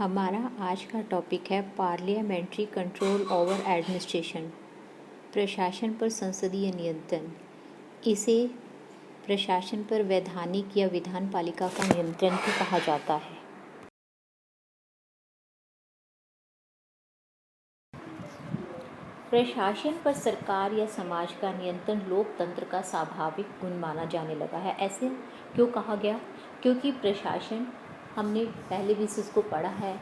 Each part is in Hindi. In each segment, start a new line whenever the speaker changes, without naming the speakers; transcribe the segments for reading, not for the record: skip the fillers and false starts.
हमारा आज का टॉपिक है पार्लियामेंट्री कंट्रोल ओवर एडमिनिस्ट्रेशन, प्रशासन पर संसदीय नियंत्रण। इसे प्रशासन पर वैधानिक या विधान पालिका का नियंत्रण भी कहा जाता है। प्रशासन पर सरकार या समाज का नियंत्रण लोकतंत्र का स्वाभाविक गुण माना जाने लगा है। ऐसे क्यों कहा गया? क्योंकि प्रशासन, हमने पहले भी इसको पढ़ा है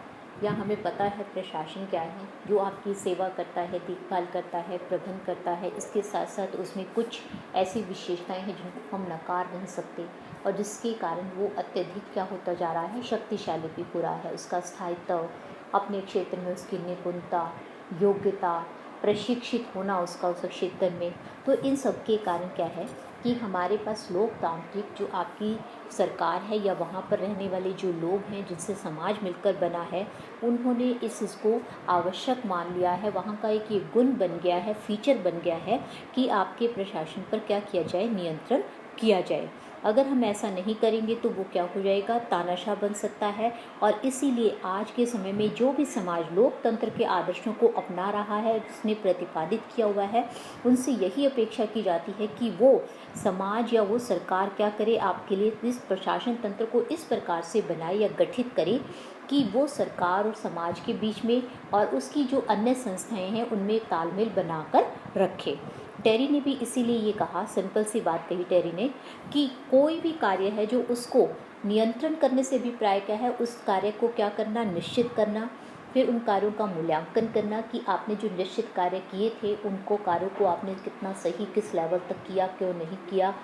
या हमें पता है प्रशासन क्या है, जो आपकी सेवा करता है, देखभाल करता है, प्रबंध करता है। इसके साथ साथ उसमें कुछ ऐसी विशेषताएं हैं जिनको हम नकार नहीं सकते और जिसके कारण वो अत्यधिक क्या होता जा रहा है, शक्तिशाली भी हो रहा है। उसका स्थायित्व, अपने क्षेत्र में उसकी निपुणता, योग्यता, प्रशिक्षित होना उसका उस क्षेत्र में, तो इन सब के कारण क्या है कि हमारे पास लोकतांत्रिक जो आपकी सरकार है या वहाँ पर रहने वाले जो लोग हैं जिनसे समाज मिलकर बना है, उन्होंने इसको आवश्यक मान लिया है। वहाँ का एक ये गुण बन गया है, फीचर बन गया है कि आपके प्रशासन पर क्या किया जाए, नियंत्रण किया जाए। अगर हम ऐसा नहीं करेंगे तो वो क्या हो जाएगा, तानाशाह बन सकता है। और इसीलिए आज के समय में जो भी समाज लोकतंत्र के आदर्शों को अपना रहा है, जिसने प्रतिपादित किया हुआ है, उनसे यही अपेक्षा की जाती है कि वो समाज या वो सरकार क्या करे, आपके लिए इस प्रशासन तंत्र को इस प्रकार से बनाए या गठित करे कि वो सरकार और समाज के बीच में और उसकी जो अन्य संस्थाएं हैं उनमें तालमेल बनाकर रखे। टेरी ने भी इसीलिए ये कहा, सिंपल सी बात कही टेरी ने, कि कोई भी कार्य है जो उसको नियंत्रण करने से भी प्राय क्या है, उस कार्य को क्या करना, निश्चित करना, फिर उन कार्यों का मूल्यांकन करना कि आपने जो निश्चित कार्य किए थे उनको कार्यों को आपने कितना सही, किस लेवल तक किया, क्यों नहीं किया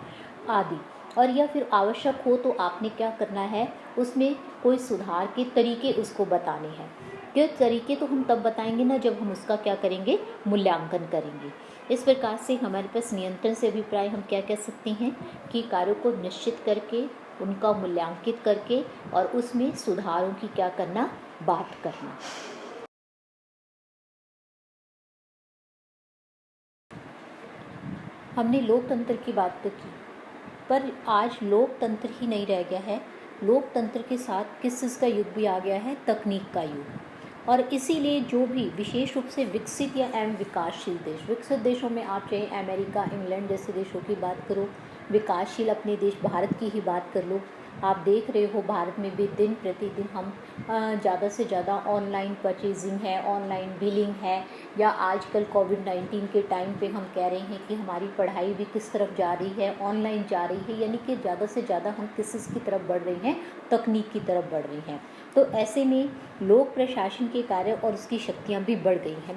आदि। और या फिर आवश्यक हो तो आपने क्या करना है, उसमें कोई सुधार के तरीके उसको बताने हैं। ये तरीके तो हम तब बताएंगे ना जब हम उसका क्या करेंगे, मूल्यांकन करेंगे। इस प्रकार से हमारे पास नियंत्रण से अभिप्राय हम क्या कह सकते हैं कि कार्यों को निश्चित करके, उनका मूल्यांकित करके और उसमें सुधारों की क्या करना, बात करना। हमने लोकतंत्र की बात तो की, पर आज लोकतंत्र ही नहीं रह गया है। लोकतंत्र के साथ किस चीज़ का युग भी आ गया है, तकनीक का युग। और इसीलिए जो भी विशेष रूप से विकसित या एवं विकासशील देश, विकसित देशों में आप चाहे अमेरिका, इंग्लैंड जैसे देशों की बात करो, विकासशील अपने देश भारत की ही बात कर लो, आप देख रहे हो भारत में भी दिन प्रतिदिन हम ज़्यादा से ज़्यादा ऑनलाइन परचेजिंग है, ऑनलाइन बिलिंग है, या आजकल कोविड-19 के टाइम पे हम कह रहे हैं कि हमारी पढ़ाई भी किस तरफ जा रही है, ऑनलाइन जा रही है। यानी कि ज़्यादा से ज़्यादा हम किस चीज़ की तरफ बढ़ रहे हैं, तकनीक की तरफ बढ़ रहे हैं। तो ऐसे में लोक प्रशासन के कार्य और उसकी शक्तियाँ भी बढ़ गई हैं।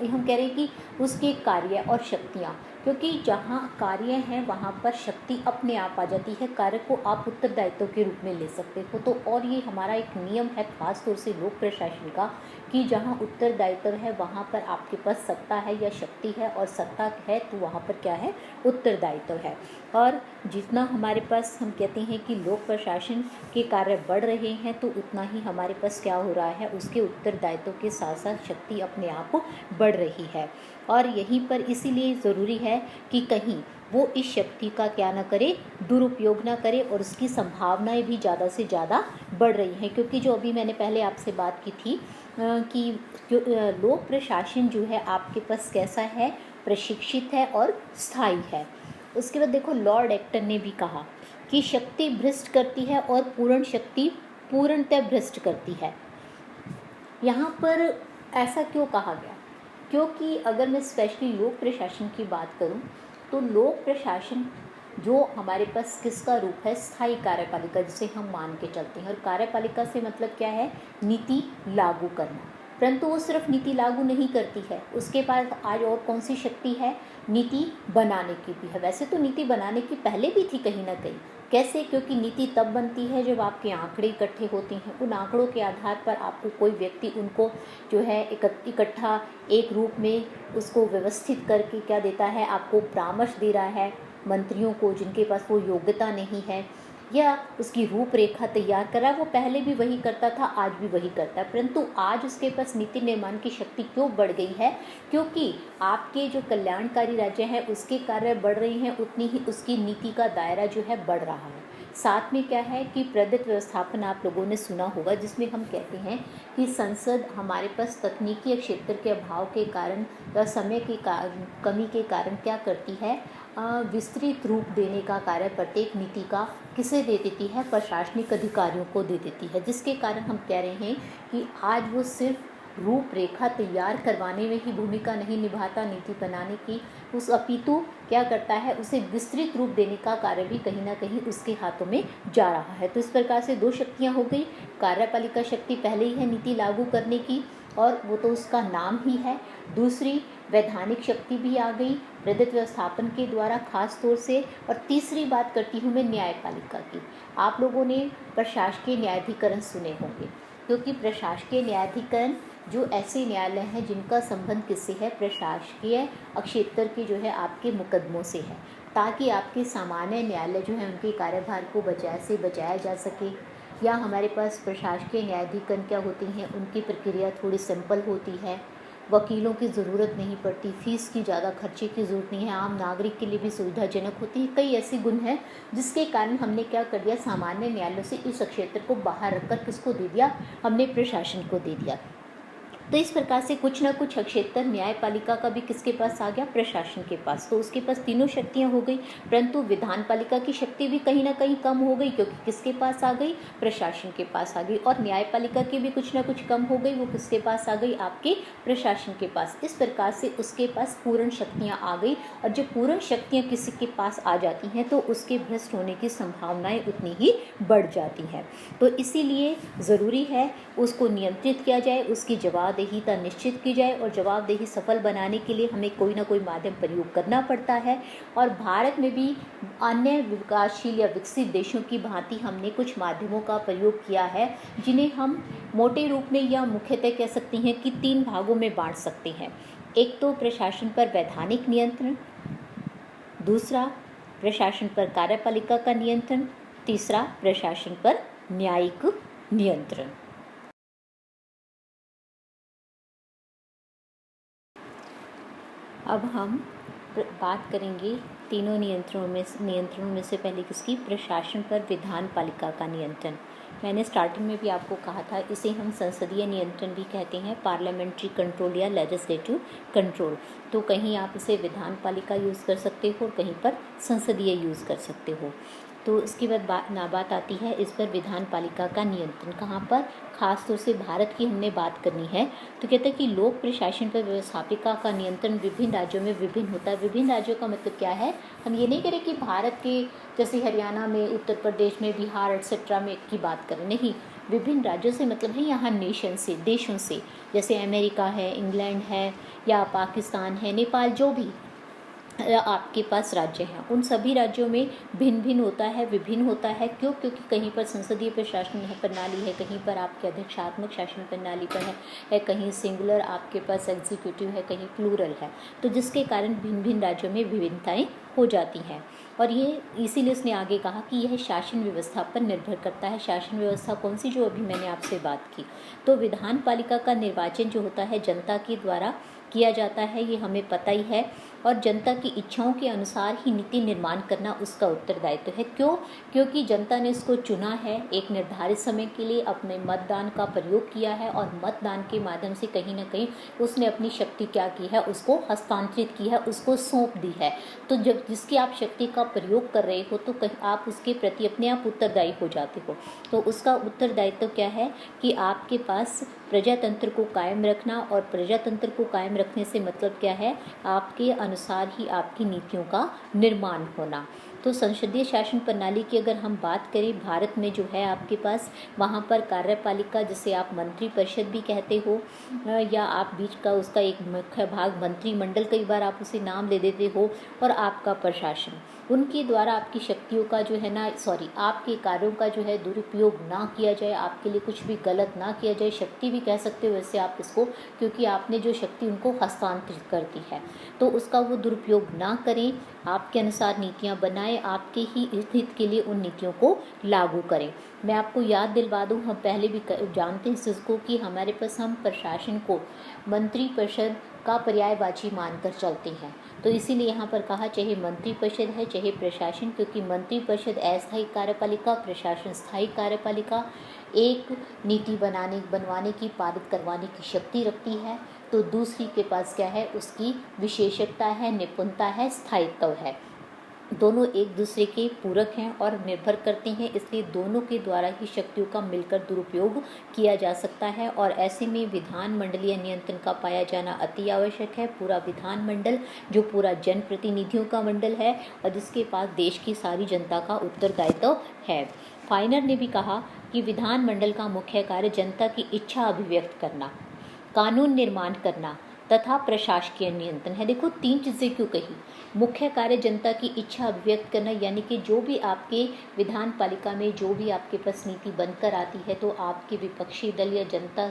हम कह रहे हैं कि उसके कार्य और शक्तियाँ, क्योंकि जहाँ कार्य हैं वहाँ पर शक्ति अपने आप आ जाती है, कार्य को आप उत्तरदायित्व के रूप में ले सकते हो। तो और ये हमारा एक नियम है खास तौर से लोक प्रशासन का, कि जहाँ उत्तरदायित्व है वहाँ पर आपके पास सत्ता है या शक्ति है, और सत्ता है तो वहाँ पर क्या है, उत्तरदायित्व है। और जितना हमारे पास हम कहते हैं कि लोक प्रशासन के कार्य बढ़ रहे हैं, तो उतना ही हमारे पास क्या हो रहा है, उसके उत्तरदायित्व के साथ साथ शक्ति अपने आप बढ़ रही है। और यहीं पर इसीलिए ज़रूरी है कि कहीं वो इस शक्ति का क्या ना करे, दुरुपयोग ना करे, और उसकी संभावनाएं भी ज़्यादा से ज़्यादा बढ़ रही हैं। क्योंकि जो अभी मैंने पहले आपसे बात की थी कि जो लोक प्रशासन जो है आपके पास कैसा है, प्रशिक्षित है और स्थायी है। उसके बाद देखो, लॉर्ड एक्टन ने भी कहा कि शक्ति भ्रष्ट करती है और पूर्ण शक्ति पूर्णतः भ्रष्ट करती है। यहाँ पर ऐसा क्यों कहा गया? क्योंकि अगर मैं स्पेशली लोक प्रशासन की बात करूं तो लोक प्रशासन जो हमारे पास किसका रूप है, स्थायी कार्यपालिका जिसे हम मान के चलते हैं। और कार्यपालिका से मतलब क्या है, नीति लागू करना। परंतु वो सिर्फ नीति लागू नहीं करती है, उसके पास आज और कौन सी शक्ति है, नीति बनाने की भी है। वैसे तो नीति बनाने की पहले भी थी कहीं ना कहीं। कैसे? क्योंकि नीति तब बनती है जब आपके आंकड़े इकट्ठे होते हैं। उन आंकड़ों के आधार पर आपको कोई व्यक्ति उनको जो है इकट्ठा एक रूप में उसको व्यवस्थित करके क्या देता है, आपको परामर्श दे रहा है, मंत्रियों को जिनके पास वो योग्यता नहीं है, या उसकी रूपरेखा तैयार करा। वो पहले भी वही करता था, आज भी वही करता है। परंतु आज उसके पास नीति निर्माण की शक्ति क्यों बढ़ गई है? क्योंकि आपके जो कल्याणकारी राज्य हैं उसके कार्य बढ़ रहे हैं, उतनी ही उसकी नीति का दायरा जो है बढ़ रहा है। साथ में क्या है कि प्रदत्त व्यवस्थापन आप लोगों ने सुना होगा, जिसमें हम कहते हैं कि संसद हमारे पास तकनीकी क्षेत्र के अभाव के कारण या समय की कमी के कारण क्या करती है, विस्तृत रूप देने का कार्य प्रत्येक नीति का किसे दे देती है, प्रशासनिक अधिकारियों को दे देती है, जिसके कारण हम कह रहे हैं कि आज वो सिर्फ रूपरेखा तैयार करवाने में ही भूमिका नहीं निभाता नीति बनाने की, उस अपितु क्या करता है, उसे विस्तृत रूप देने का कार्य भी कहीं ना कहीं उसके हाथों में जा रहा है। तो इस प्रकार से दो शक्तियां हो गई, कार्यपालिका शक्ति पहले ही है नीति लागू करने की और वो तो उसका नाम ही है, दूसरी वैधानिक शक्ति भी आ गई प्रदत्त व्यवस्थापन के द्वारा खास तौर से, और तीसरी बात करती हूँ मैं न्यायपालिका की। आप लोगों ने प्रशासकीय न्यायाधिकरण सुने होंगे, क्योंकि प्रशासकीय न्यायाधिकरण जो ऐसे न्यायालय हैं जिनका संबंध किससे है, प्रशासकीय क्षेत्र के जो है आपके मुकदमों से है, ताकि आपके सामान्य न्यायालय जो है उनके कार्यभार को बचाया जा सके। या हमारे पास प्रशासकीय न्यायाधिकरण क्या होती हैं, उनकी प्रक्रिया थोड़ी सिंपल होती है, वकीलों की ज़रूरत नहीं पड़ती, फीस की ज़्यादा खर्चे की ज़रूरत नहीं है, आम नागरिक के लिए भी सुविधाजनक होती है। कई ऐसे गुण हैं जिसके कारण हमने क्या कर दिया, सामान्य न्यायालयों से इस क्षेत्र को बाहर रखकर किसको दे दिया, हमने प्रशासन को दे दिया। तो इस प्रकार से कुछ ना कुछ क्षेत्र न्यायपालिका का भी किसके पास आ गया, प्रशासन के पास। तो उसके पास तीनों शक्तियां हो गई, परंतु विधानपालिका की शक्ति भी कहीं ना कहीं कम हो गई, क्योंकि किसके पास आ गई, प्रशासन के पास आ गई। और न्यायपालिका की भी कुछ ना कुछ कम हो गई, वो किसके पास आ गई, आपके प्रशासन के पास। इस प्रकार से उसके पास पूर्ण शक्तियाँ आ गई, और जब पूर्ण शक्तियाँ किसी के पास आ जाती हैं तो उसके भ्रष्ट होने की संभावनाएँ उतनी ही बढ़ जाती हैं। तो इसीलिए ज़रूरी है उसको नियंत्रित किया जाए, उसकी जवाबदेहीता निश्चित की जाए, और जवाबदेही सफल बनाने के लिए हमें कोई ना कोई माध्यम प्रयोग करना पड़ता है। और भारत में भी अन्य विकासशील या विकसित देशों की भांति हमने कुछ माध्यमों का प्रयोग किया है, जिन्हें हम मोटे रूप में या मुख्यतः कह सकती हैं कि 3 भागों में बांट सकते हैं। एक तो प्रशासन पर वैधानिक नियंत्रण, दूसरा प्रशासन पर कार्यपालिका का नियंत्रण, तीसरा प्रशासन पर न्यायिक नियंत्रण। अब हम बात करेंगे तीनों नियंत्रणों में से पहले किसकी, प्रशासन पर विधानपालिका का नियंत्रण। मैंने स्टार्टिंग में भी आपको कहा था, इसे हम संसदीय नियंत्रण भी कहते हैं, पार्लियामेंट्री कंट्रोल या लेजिस्लेटिव कंट्रोल। तो कहीं आप इसे विधानपालिका यूज़ कर सकते हो और कहीं पर संसदीय यूज़ कर सकते हो। तो इसके बाद बात आती है इस पर विधानपालिका का नियंत्रण कहाँ पर, खास तौर से भारत की हमने बात करनी है। तो कहते हैं कि लोक प्रशासन पर व्यवस्थापिका का नियंत्रण विभिन्न राज्यों में विभिन्न होता है। विभिन्न राज्यों का मतलब क्या है, हम ये नहीं करें कि भारत के जैसे हरियाणा में, उत्तर प्रदेश में, बिहार एटसेट्रा में की बात करें, नहीं, विभिन्न राज्यों से मतलब है यहाँ नेशन से, देशों से, जैसे अमेरिका है, इंग्लैंड है, या पाकिस्तान है, नेपाल, जो भी आपके पास राज्य हैं, उन सभी राज्यों में भिन्न भिन्न होता है, विभिन्न होता है। क्यों, क्योंकि कहीं पर संसदीय प्रशासन प्रणाली है, कहीं पर आपके अध्यक्षात्मक शासन प्रणाली पर है, कहीं सिंगुलर आपके पास एग्जीक्यूटिव है, कहीं प्लूरल है। तो जिसके कारण भिन्न भिन्न राज्यों में विभिन्नताएं हो जाती हैं। और ये इसीलिए उसने आगे कहा कि यह शासन व्यवस्था पर निर्भर करता है। शासन व्यवस्था कौन सी, जो अभी मैंने आपसे बात की। तो विधानपालिका का निर्वाचन जो होता है जनता के द्वारा किया जाता है, ये हमें पता ही है, और जनता की इच्छाओं के अनुसार ही नीति निर्माण करना उसका उत्तरदायित्व है। क्यों, क्योंकि जनता ने इसको चुना है, एक निर्धारित समय के लिए अपने मतदान का प्रयोग किया है, और मतदान के माध्यम से कहीं ना कहीं उसने अपनी शक्ति क्या की है, उसको हस्तांतरित की है, उसको सौंप दी है। तो जब जिसकी आप शक्ति का प्रयोग कर रहे हो, तो कहीं आप उसके प्रति अपने आप उत्तरदायी हो जाते हो। तो उसका उत्तरदायित्व क्या है कि आपके पास प्रजातंत्र को कायम रखना, और प्रजातंत्र को कायम रखने से मतलब क्या है, आपके अनुसार ही आपकी नीतियों का निर्माण होना। तो संसदीय शासन प्रणाली की अगर हम बात करें भारत में जो है आपके पास, वहाँ पर कार्यपालिका जिसे आप मंत्री परिषद भी कहते हो, या आप बीच का उसका एक मुख्य भाग मंत्रिमंडल, कई बार आप उसे नाम दे देते हो, और आपका प्रशासन, उनके द्वारा आपकी शक्तियों का जो है ना, आपके कार्यों का जो है दुरुपयोग ना किया जाए, आपके लिए कुछ भी गलत ना किया जाए। शक्ति भी कह सकते हो वैसे आप इसको, क्योंकि आपने जो शक्ति उनको हस्तांतरित कर दी है, तो उसका वो दुरुपयोग ना करें, आपके अनुसार नीतियाँ बनाएं, आपके ही हित के लिए उन नीतियों को लागू करें। मैं आपको याद दिलवा दूँ, हम पहले भी जानते हैं इसको कि हमारे पास हम प्रशासन को मंत्री परिषद का पर्यायवाची मानकर चलते हैं। तो इसीलिए यहाँ पर कहा चाहे मंत्रिपरिषद है चाहे प्रशासन, क्योंकि मंत्रिपरिषद अस्थायी कार्यपालिका, प्रशासन स्थायी कार्यपालिका, एक नीति बनवाने की, पारित करवाने की शक्ति रखती है, तो दूसरी के पास क्या है, उसकी विशेषज्ञता है, निपुणता है, स्थायित्व है। दोनों एक दूसरे के पूरक हैं और निर्भर करते हैं, इसलिए दोनों के द्वारा ही शक्तियों का मिलकर दुरुपयोग किया जा सकता है। और ऐसे में विधानमंडलीय नियंत्रण का पाया जाना अति आवश्यक है। पूरा विधानमंडल जो पूरा जनप्रतिनिधियों का मंडल है और जिसके पास देश की सारी जनता का उत्तरदायित्व है। फाइनर ने भी कहा कि विधानमंडल का मुख्य कार्य जनता की इच्छा अभिव्यक्त करना, कानून निर्माण करना तथा प्रशासकीय नियंत्रण है। देखो 3 चीज़ें क्यों कही। मुख्य कार्य जनता की इच्छा अभिव्यक्त करना, यानी कि जो भी आपके विधान पालिका में जो भी आपके पास नीति बनकर आती है तो आपके विपक्षी दल या जनता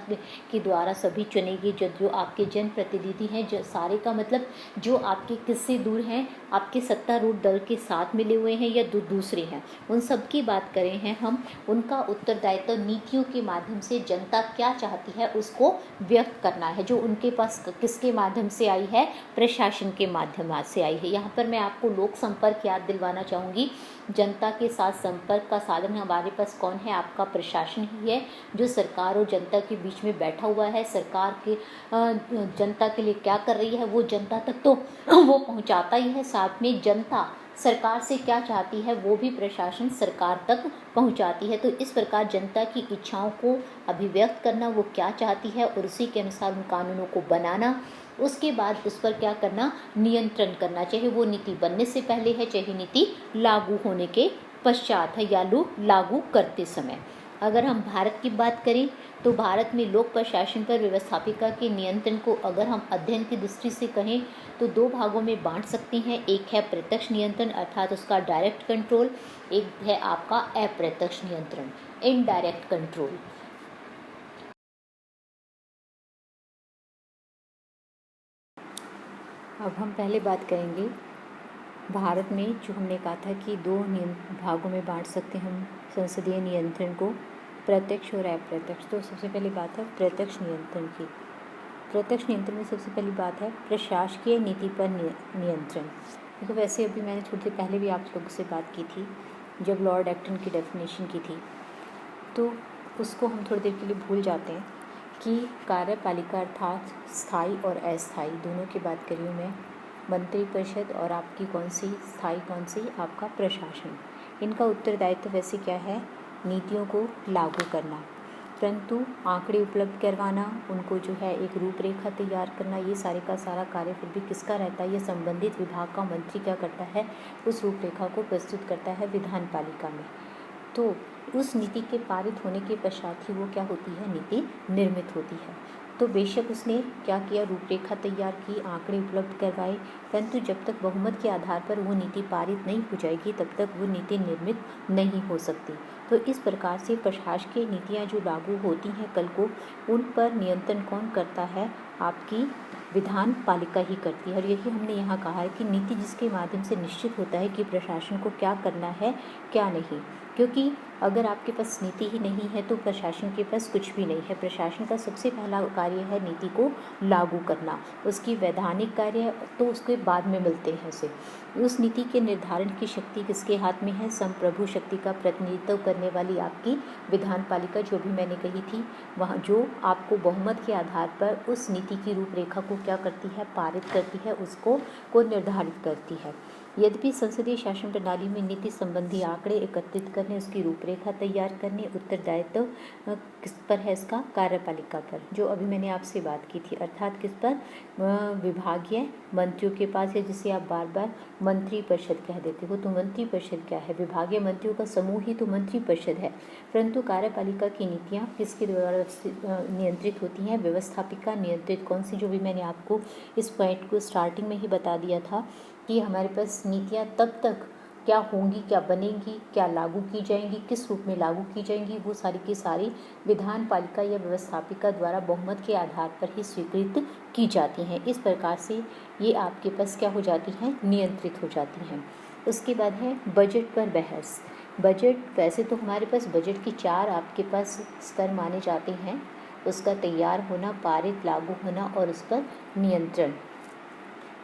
के द्वारा सभी चुने गए जो आपके जनप्रतिनिधि हैं, जो सारे का मतलब जो आपके किससे दूर हैं, आपके सत्तारूढ़ दल के साथ मिले हुए हैं या दूसरे हैं, उन सब की बात करें हैं हम। उनका उत्तरदायित्व नीतियों के माध्यम से जनता क्या चाहती है उसको व्यक्त करना है, जो उनके पास किसके माध्यम से आई है, प्रशासन के माध्यम से आई है। यहाँ पर मैं आपको लोक संपर्क याद दिलवाना चाहूँगी। जनता के साथ संपर्क का साधन हमारे पास कौन है, आपका प्रशासन ही है, जो सरकार और जनता के बीच में बैठा हुआ है। सरकार के जनता के लिए क्या कर रही है वो जनता तक तो वो पहुँचाता ही है, साथ में जनता सरकार से क्या चाहती है वो भी प्रशासन सरकार तक पहुंचाती है। तो इस प्रकार जनता की इच्छाओं को अभिव्यक्त करना, वो क्या चाहती है और उसी के अनुसार उन कानूनों को बनाना, उसके बाद उस पर क्या करना, नियंत्रण करना, चाहे वो नीति बनने से पहले है चाहे नीति लागू होने के पश्चात है या लागू करते समय। अगर हम भारत की बात करें तो भारत में लोक प्रशासन पर व्यवस्थापिका के नियंत्रण को अगर हम अध्ययन की दृष्टि से कहें तो 2 भागों में बांट सकते हैं। एक है प्रत्यक्ष नियंत्रण अर्थात उसका डायरेक्ट कंट्रोल, एक है आपका अप्रत्यक्ष नियंत्रण, इनडायरेक्ट कंट्रोल। अब हम पहले बात करेंगे भारत में, जो हमने कहा था कि 2 भागों में बांट सकते हैं हम संसदीय नियंत्रण को, प्रत्यक्ष और अप्रत्यक्ष। तो सबसे पहली बात है प्रत्यक्ष नियंत्रण की। प्रत्यक्ष नियंत्रण में सबसे पहली बात है प्रशासकीय नीति पर नियंत्रण। देखो वैसे अभी मैंने थोड़ी देर पहले भी आप लोगों से बात की थी जब लॉर्ड एक्टन की डेफिनेशन की थी, तो उसको हम थोड़ी देर के लिए भूल जाते हैं कि कार्यपालिका अर्थात स्थायी और अस्थायी दोनों की बात करी हूँ मैं। मंत्रिपरिषद और आपकी कौन सी स्थायी, कौन सी आपका प्रशासन। इनका उत्तरदायित्व वैसे क्या है, नीतियों को लागू करना, परंतु आंकड़े उपलब्ध करवाना, उनको जो है एक रूपरेखा तैयार करना, ये सारे का सारा कार्य फिर भी किसका रहता है, ये संबंधित विभाग का मंत्री क्या करता है, उस रूपरेखा को प्रस्तुत करता है विधान पालिका में। तो उस नीति के पारित होने के पश्चात ही वो क्या होती है, नीति निर्मित होती है। तो बेशक उसने क्या किया, रूपरेखा तैयार की, आंकड़े उपलब्ध करवाए, परंतु जब तक बहुमत के आधार पर वो नीति पारित नहीं हो जाएगी तब तक वो नीति निर्मित नहीं हो सकती। तो इस प्रकार से प्रशासकीय नीतियाँ जो लागू होती हैं कल को, उन पर नियंत्रण कौन करता है, आपकी विधान पालिका ही करती है। और यही हमने यहाँ कहा है कि नीति जिसके माध्यम से निश्चित होता है कि प्रशासन को क्या करना है क्या नहीं, क्योंकि अगर आपके पास नीति ही नहीं है तो प्रशासन के पास कुछ भी नहीं है। प्रशासन का सबसे पहला कार्य है नीति को लागू करना, उसकी वैधानिक कार्य तो उसके बाद में मिलते हैं उसे। उस नीति के निर्धारण की शक्ति किसके हाथ में है, संप्रभु शक्ति का प्रतिनिधित्व करने वाली आपकी विधान पालिका जो भी मैंने कही थी, वहाँ जो आपको बहुमत के आधार पर उस नीति की रूपरेखा को क्या करती है, पारित करती है, उसको निर्धारित करती है। यद्यपि संसदीय शासन प्रणाली में नीति संबंधी आंकड़े एकत्रित करने, उसकी रूपरेखा तैयार करने उत्तरदायित्व किस पर है, इसका कार्यपालिका पर, जो अभी मैंने आपसे बात की थी, अर्थात किस पर, विभागीय मंत्रियों के पास है, जिसे आप बार बार मंत्रिपरिषद कह देते हो। तो मंत्रिपरिषद क्या है, विभागीय मंत्रियों का समूह ही तो मंत्रिपरिषद है। परंतु कार्यपालिका की नीतियाँ किसके द्वारा नियंत्रित होती हैं, व्यवस्थापिका नियंत्रित। कौन सी, जो भी मैंने आपको इस पॉइंट को स्टार्टिंग में ही बता दिया था कि हमारे पास नीतियाँ तब तक क्या होंगी, क्या बनेंगी, क्या लागू की जाएंगी, किस रूप में लागू की जाएंगी, वो सारी की सारी विधान पालिका या व्यवस्थापिका द्वारा बहुमत के आधार पर ही स्वीकृत की जाती हैं। इस प्रकार से ये आपके पास क्या हो जाती हैं, नियंत्रित हो जाती हैं। उसके बाद है बजट पर बहस। बजट, वैसे तो हमारे पास बजट की 4 आपके पास स्तर माने जाते हैं, उसका तैयार होना, पारित, लागू होना और उस पर नियंत्रण।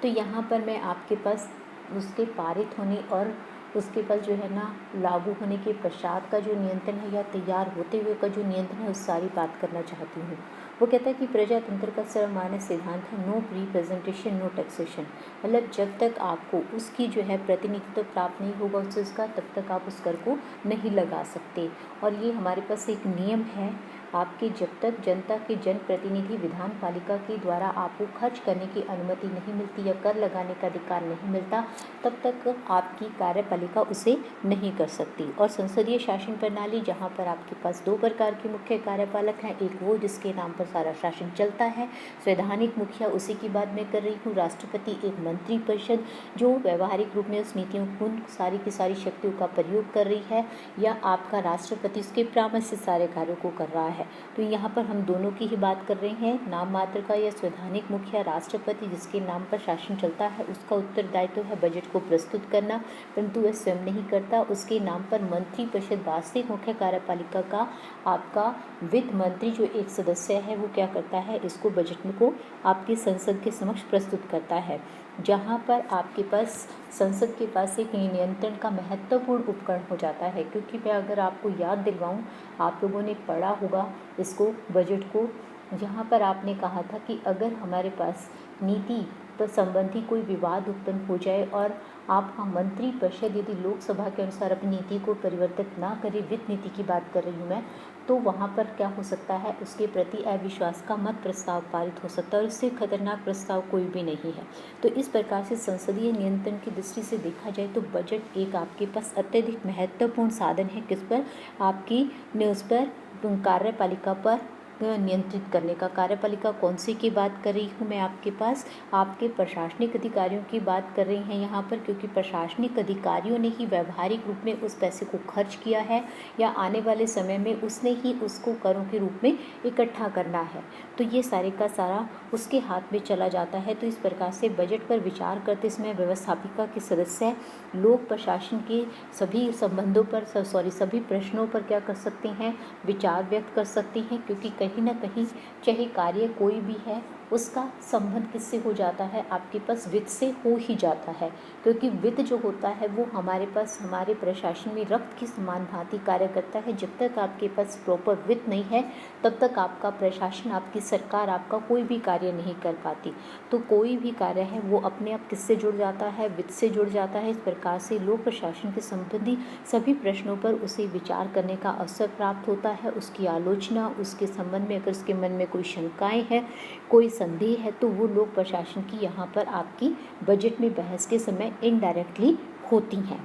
तो यहाँ पर मैं आपके पास उसके पारित होने और उसके पास जो है ना लागू होने के पश्चात का जो नियंत्रण है या तैयार होते हुए का जो नियंत्रण है उस सारी बात करना चाहती हूँ। वो कहता है कि प्रजातंत्र का सर्वमान्य सिद्धांत है नो रिप्रेजेंटेशन नो टैक्सेशन, मतलब जब तक आपको उसकी जो है प्रतिनिधित्व प्राप्त नहीं होगा उसका, तब तक आप उस कर को नहीं लगा सकते। और ये हमारे पास एक नियम है आपके, जब तक जनता के जनप्रतिनिधि विधान पालिका के द्वारा आपको खर्च करने की अनुमति नहीं मिलती या कर लगाने का अधिकार नहीं मिलता, तब तक आपकी कार्यपालिका उसे नहीं कर सकती। और संसदीय शासन प्रणाली, जहाँ पर आपके पास दो प्रकार के मुख्य कार्यपालक हैं, एक वो जिसके नाम पर सारा शासन चलता है, संवैधानिक मुखिया, उसी की बात मैं कर रही हूँ, राष्ट्रपति एक मंत्री परिषद जो व्यवहारिक रूप में उस नीतियों को सारी की सारी शक्तियों का प्रयोग कर रही है, या आपका राष्ट्रपति उसके परामर्श से सारे कार्यों को कर रहा है। तो यहाँ पर हम दोनों की ही बात कर रहे हैं, नाम मात्र का या संवैधानिक मुखिया राष्ट्रपति जिसके नाम पर शासन चलता है, उसका उत्तरदायित्व है बजट को प्रस्तुत करना, परंतु वह स्वयं नहीं करता, उसके नाम पर मंत्री परिषद वास्तविक मुख्य कार्यपालिका का आपका वित्त मंत्री जो एक सदस्य है वो क्या करता है, इसको बजट में को आपकी संसद के समक्ष प्रस्तुत करता है। जहाँ पर आपके पास संसद के पास एक नियंत्रण का महत्वपूर्ण उपकरण हो जाता है, क्योंकि मैं अगर आपको याद दिलवाऊँ, आप लोगों ने पढ़ा होगा इसको बजट को, जहाँ पर आपने कहा था कि अगर हमारे पास नीति पर संबंधी कोई विवाद उत्पन्न हो जाए और आपका मंत्री परिषद यदि लोकसभा के अनुसार अपनी नीति को परिवर्तित ना करे, वित्त नीति की बात कर रही हूँ मैं, तो वहाँ पर क्या हो सकता है, उसके प्रति अविश्वास का मत प्रस्ताव पारित हो सकता है, और इससे खतरनाक प्रस्ताव कोई भी नहीं है। तो इस प्रकार से संसदीय नियंत्रण की दृष्टि से देखा जाए तो बजट एक आपके पास अत्यधिक महत्वपूर्ण साधन है, किस पर, आपकी उस पर कार्यपालिका पर नियंत्रित करने का। कार्यपालिका कौन सी की बात कर रही हूँ मैं, आपके पास आपके प्रशासनिक अधिकारियों की बात कर रही हैं यहाँ पर, क्योंकि प्रशासनिक अधिकारियों ने ही व्यवहारिक रूप में उस पैसे को खर्च किया है या आने वाले समय में उसने ही उसको करों के रूप में इकट्ठा करना है, तो ये सारे का सारा उसके हाथ में चला जाता है। तो इस प्रकार से बजट पर विचार करते समय व्यवस्थापिका के सदस्य लोक प्रशासन के सभी संबंधों पर सभी प्रश्नों पर क्या कर सकते हैं, विचार व्यक्त कर सकते हैं, क्योंकि कहीं ना कहीं चाहे कार्य कोई भी है उसका संबंध किससे हो जाता है, आपके पास वित्त से हो ही जाता है, क्योंकि वित्त जो होता है वो हमारे पास हमारे प्रशासन में रक्त की समान भांति कार्य करता है। जब तक आपके पास प्रॉपर वित्त नहीं है तब तक आपका प्रशासन, आपकी सरकार आपका कोई भी कार्य नहीं कर पाती। तो कोई भी कार्य है वो अपने आप किससे जुड़ जाता है, वित्त से जुड़ जाता है। इस प्रकार से लोक प्रशासन के संबंधी सभी प्रश्नों पर उसे विचार करने का अवसर प्राप्त होता है, उसकी आलोचना, उसके संबंध में अगर उसके मन में कोई शंकाएं हैं, कोई संदेह है, तो वो लोक प्रशासन की यहाँ पर आपकी बजट में बहस के समय इनडायरेक्टली होती हैं।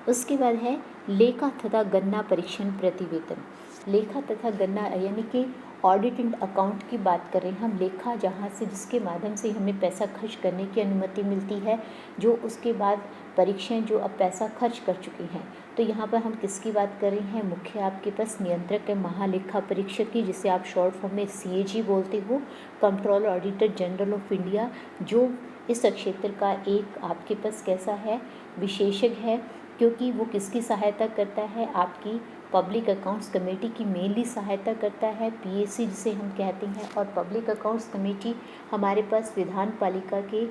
उसके बाद है लेखा तथा गणना परीक्षण प्रतिवेदन। लेखा तथा गणना यानी कि ऑडिट एंड अकाउंट की बात करें हम, लेखा जहाँ से जिसके माध्यम से हमें पैसा खर्च करने की अनुमति मिलती है, जो उसके बाद परीक्षण जो अब पैसा खर्च कर चुके हैं। तो यहाँ पर हम किसकी बात कर रहे हैं, मुख्य आपके पास नियंत्रक है महालेखा परीक्षक की, जिसे आप शॉर्ट फॉर्म में CAG बोलते हो, controller auditor general of India, जो इस क्षेत्र का एक आपके पास कैसा है, विशेषज्ञ है, क्योंकि वो किसकी सहायता करता है, आपकी पब्लिक अकाउंट्स कमेटी की मेनली सहायता करता है, PAC जिसे हम कहते हैं। और पब्लिक अकाउंट्स कमेटी हमारे पास विधान पालिका के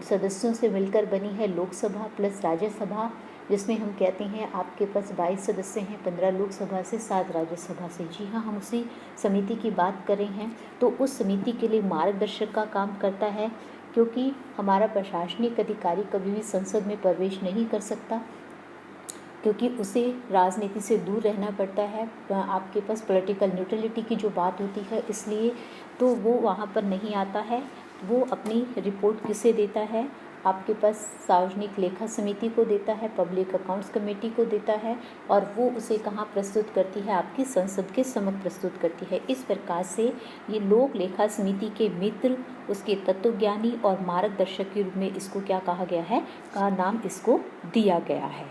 सदस्यों से मिलकर बनी है, लोकसभा प्लस राज्यसभा, जिसमें हम कहते हैं आपके पास 22 सदस्य हैं, 15 लोकसभा से 7 राज्यसभा से। जी हाँ, हम उसी समिति की बात कर रहे हैं। तो उस समिति के लिए मार्गदर्शक का काम करता है, क्योंकि हमारा प्रशासनिक अधिकारी कभी भी संसद में प्रवेश नहीं कर सकता, क्योंकि उसे राजनीति से दूर रहना पड़ता है, आपके पास पॉलिटिकल न्यूट्रलिटी की जो बात होती है, इसलिए तो वो वहाँ पर नहीं आता है। वो अपनी रिपोर्ट किसे देता है, आपके पास सार्वजनिक लेखा समिति को देता है, पब्लिक अकाउंट्स कमेटी को देता है, और वो उसे कहाँ प्रस्तुत करती है, आपकी संसद के समक्ष प्रस्तुत करती है। इस प्रकार से ये लोक लेखा समिति के मित्र, उसके तत्वज्ञानी और मार्गदर्शक के रूप में इसको क्या कहा गया है, का नाम इसको दिया गया है।